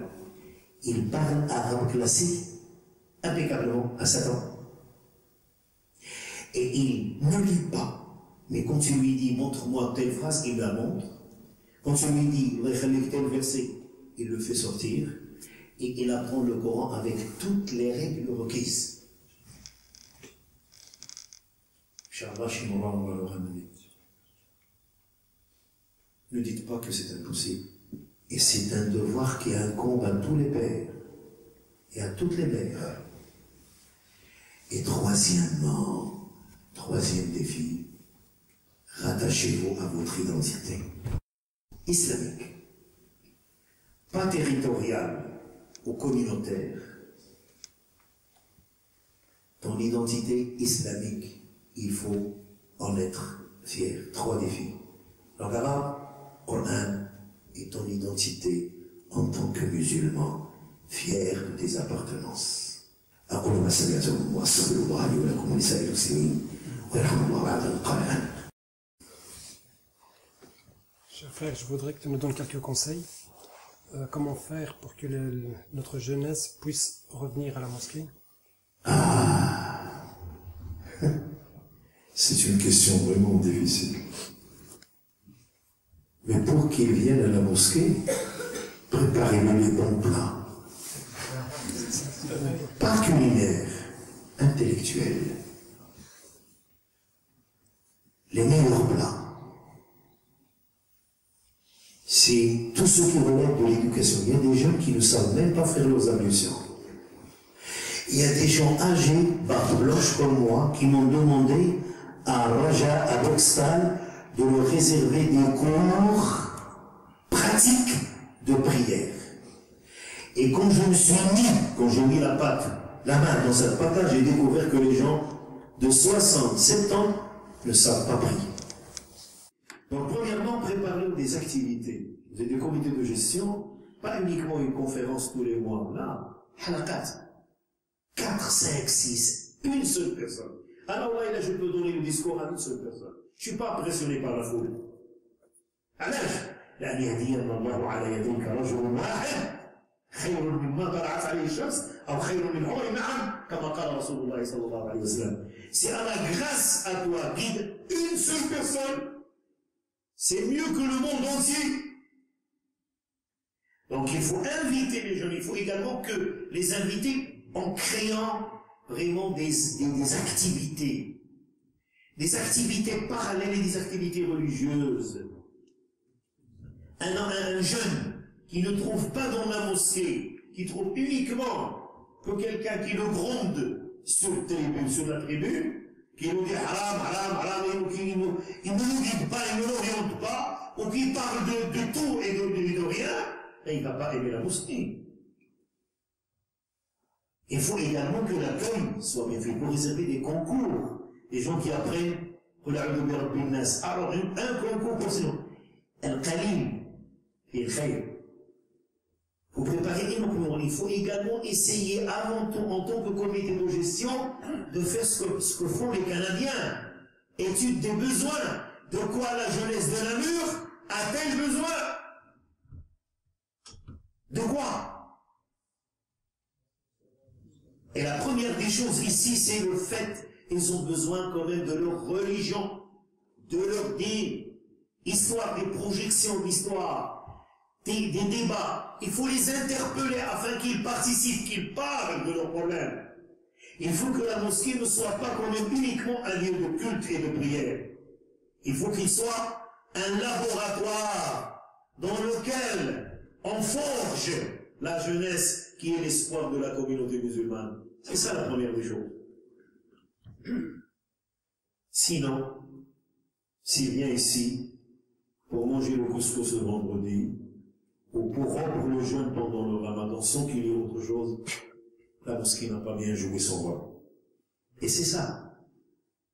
Il parle arabe classique impeccablement à 7 ans. Et il ne lit pas. Mais quand tu lui dis, montre-moi telle phrase, il la montre. Quand tu lui dis, tel verset, il le fait sortir. Et il apprend le Coran avec toutes les règles requises. Inch'Allah, Shimura, on va le ramener. Ne dites pas que c'est impossible. Et c'est un devoir qui incombe à tous les pères et à toutes les mères. Et troisièmement, troisième défi, rattachez-vous à votre identité islamique. Pas territoriale ou communautaire. Ton identité islamique, il faut en être fier. 3 défis. Langue arabe, Coran et ton identité en tant que musulman, fier de tes appartenances. أقول ما سمعتم وأستغفر الله لي ولكم ولسائر المسلمين ويرحم الله بعد القرآن. Cher frère, je voudrais que tu nous donnes quelques conseils. Comment faire pour que notre jeunesse puisse revenir à la mosquée? C'est une question vraiment difficile. Mais pour qu'ils viennent à la mosquée, préparez-leur les bons plats. Pas culinaires, intellectuels. Les meilleurs plats. C'est tout ce qui relève de l'éducation. Il y a des gens qui ne savent même pas faire leurs ablutions. Il y a des gens âgés, barbe blanche comme moi, qui m'ont demandé à Raja, à Boxtal, de leur réserver des cours pratiques de prière. Et quand je me suis mis, quand j'ai mis la main dans cette pâte, j'ai découvert que les gens de 60, 70 ans ne savent pas prier. Donc, premièrement, préparez des activités. Vous avez des comités de gestion, pas uniquement une conférence tous les mois. Là, halakat. 4, 5, 6, une seule personne. Alors là, je peux donner le discours à une seule personne. Je ne suis pas impressionné par la foule. علاش؟ لأن يهدينا الله على يديك رجل واحد خير مما طلعت عليه الشمس أو خير من حور النعم كما قال رسول الله صلى الله عليه وسلم. Si Allah, grâce à toi, guide une seule personne, c'est mieux que le monde entier. Donc il faut inviter les jeunes, il faut également que les inviter en créant vraiment des activités. Des activités parallèles et des activités religieuses. Un jeune qui ne trouve pas dans la mosquée, qui trouve uniquement que quelqu'un qui le gronde sur la tribune, qui nous dit haram, haram, haram, il ne nous guide pas, il ne l'oriente pas, ou qui parle de tout et de rien, et il ne va pas aimer la mosquée. Il faut également que l'accueil soit bien fait. Il faut réserver des concours, des gens qui apprennent alors un concours pour sinon. Al-Qalim, il faut préparer énormément. Il faut également essayer avant tout, en tant que comité de gestion, de faire ce que font les Canadiens. Étude des besoins. De quoi la jeunesse de Namur a-t-elle besoin? De quoi? Et la première des choses ici, c'est le fait qu'ils ont besoin quand même de leur religion, de leur histoire, des projections d'histoire, des débats. Il faut les interpeller afin qu'ils participent, qu'ils parlent de leurs problèmes. Il faut que la mosquée ne soit pas quand même uniquement un lieu de culte et de prière. Il faut qu'il soit un laboratoire dans lequel on forge la jeunesse qui est l'espoir de la communauté musulmane. C'est ça la première des choses. Sinon, s'il vient ici pour manger le couscous ce vendredi, ou pour rompre le jeûne pendant le ramadan sans qu'il y ait autre chose, la mosquée n'a pas bien joué son rôle. Et c'est ça.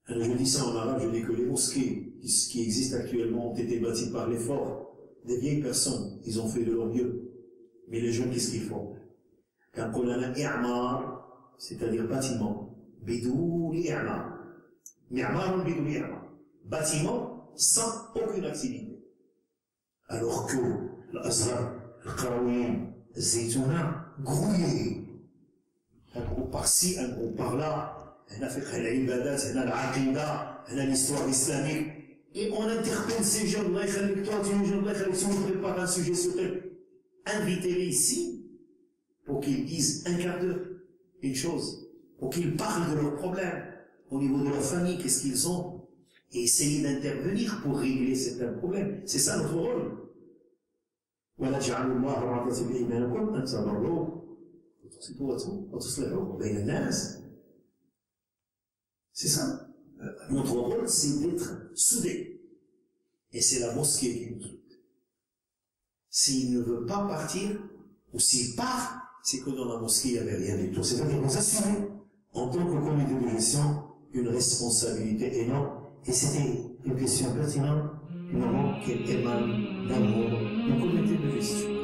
Alors je dis ça en arabe, je dis que les mosquées qui existent actuellement ont été bâties par l'effort des vieilles personnes. Ils ont fait de leur mieux. Mais les jeunes, qu'est-ce qu'ils font? Quand on a un i'mar, c'est-à-dire bâtiment, bidoul i'mar. I'mar bidoul i'mar. Bâtiment sans aucune activité. Alors que l'Azhar, le Qarawin, le Zaytouna, grouillés. Un groupe par-ci, un groupe par-là. On a fait l'ibadat, on a l'aqidah, on a l'histoire islamique. Et on interpelle ces gens, Allah khalik toi, tu nous si on prépare un sujet sur eux, invitez-les ici pour qu'ils disent un quart d'heure une chose, pour qu'ils parlent de leurs problèmes, au niveau de leur famille, qu'est-ce qu'ils ont, et essayer d'intervenir pour régler certains problèmes. C'est ça notre rôle. ولا تجعلوا الله رعاة بأيمانكم أن تبروا وتصلحوا بين الناس. C'est ça. Notre rôle, c'est d'être soudés. Et c'est la mosquée qui nous soude. S'il ne veut pas partir, ou s'il part, c'est que dans la mosquée, il n'y avait rien du tout. C'est-à-dire qu'on s'assume, en tant que comité de gestion, une responsabilité énorme Et c'était une question pertinente, du moment qu'elle émane d'amour, une communauté de gestion.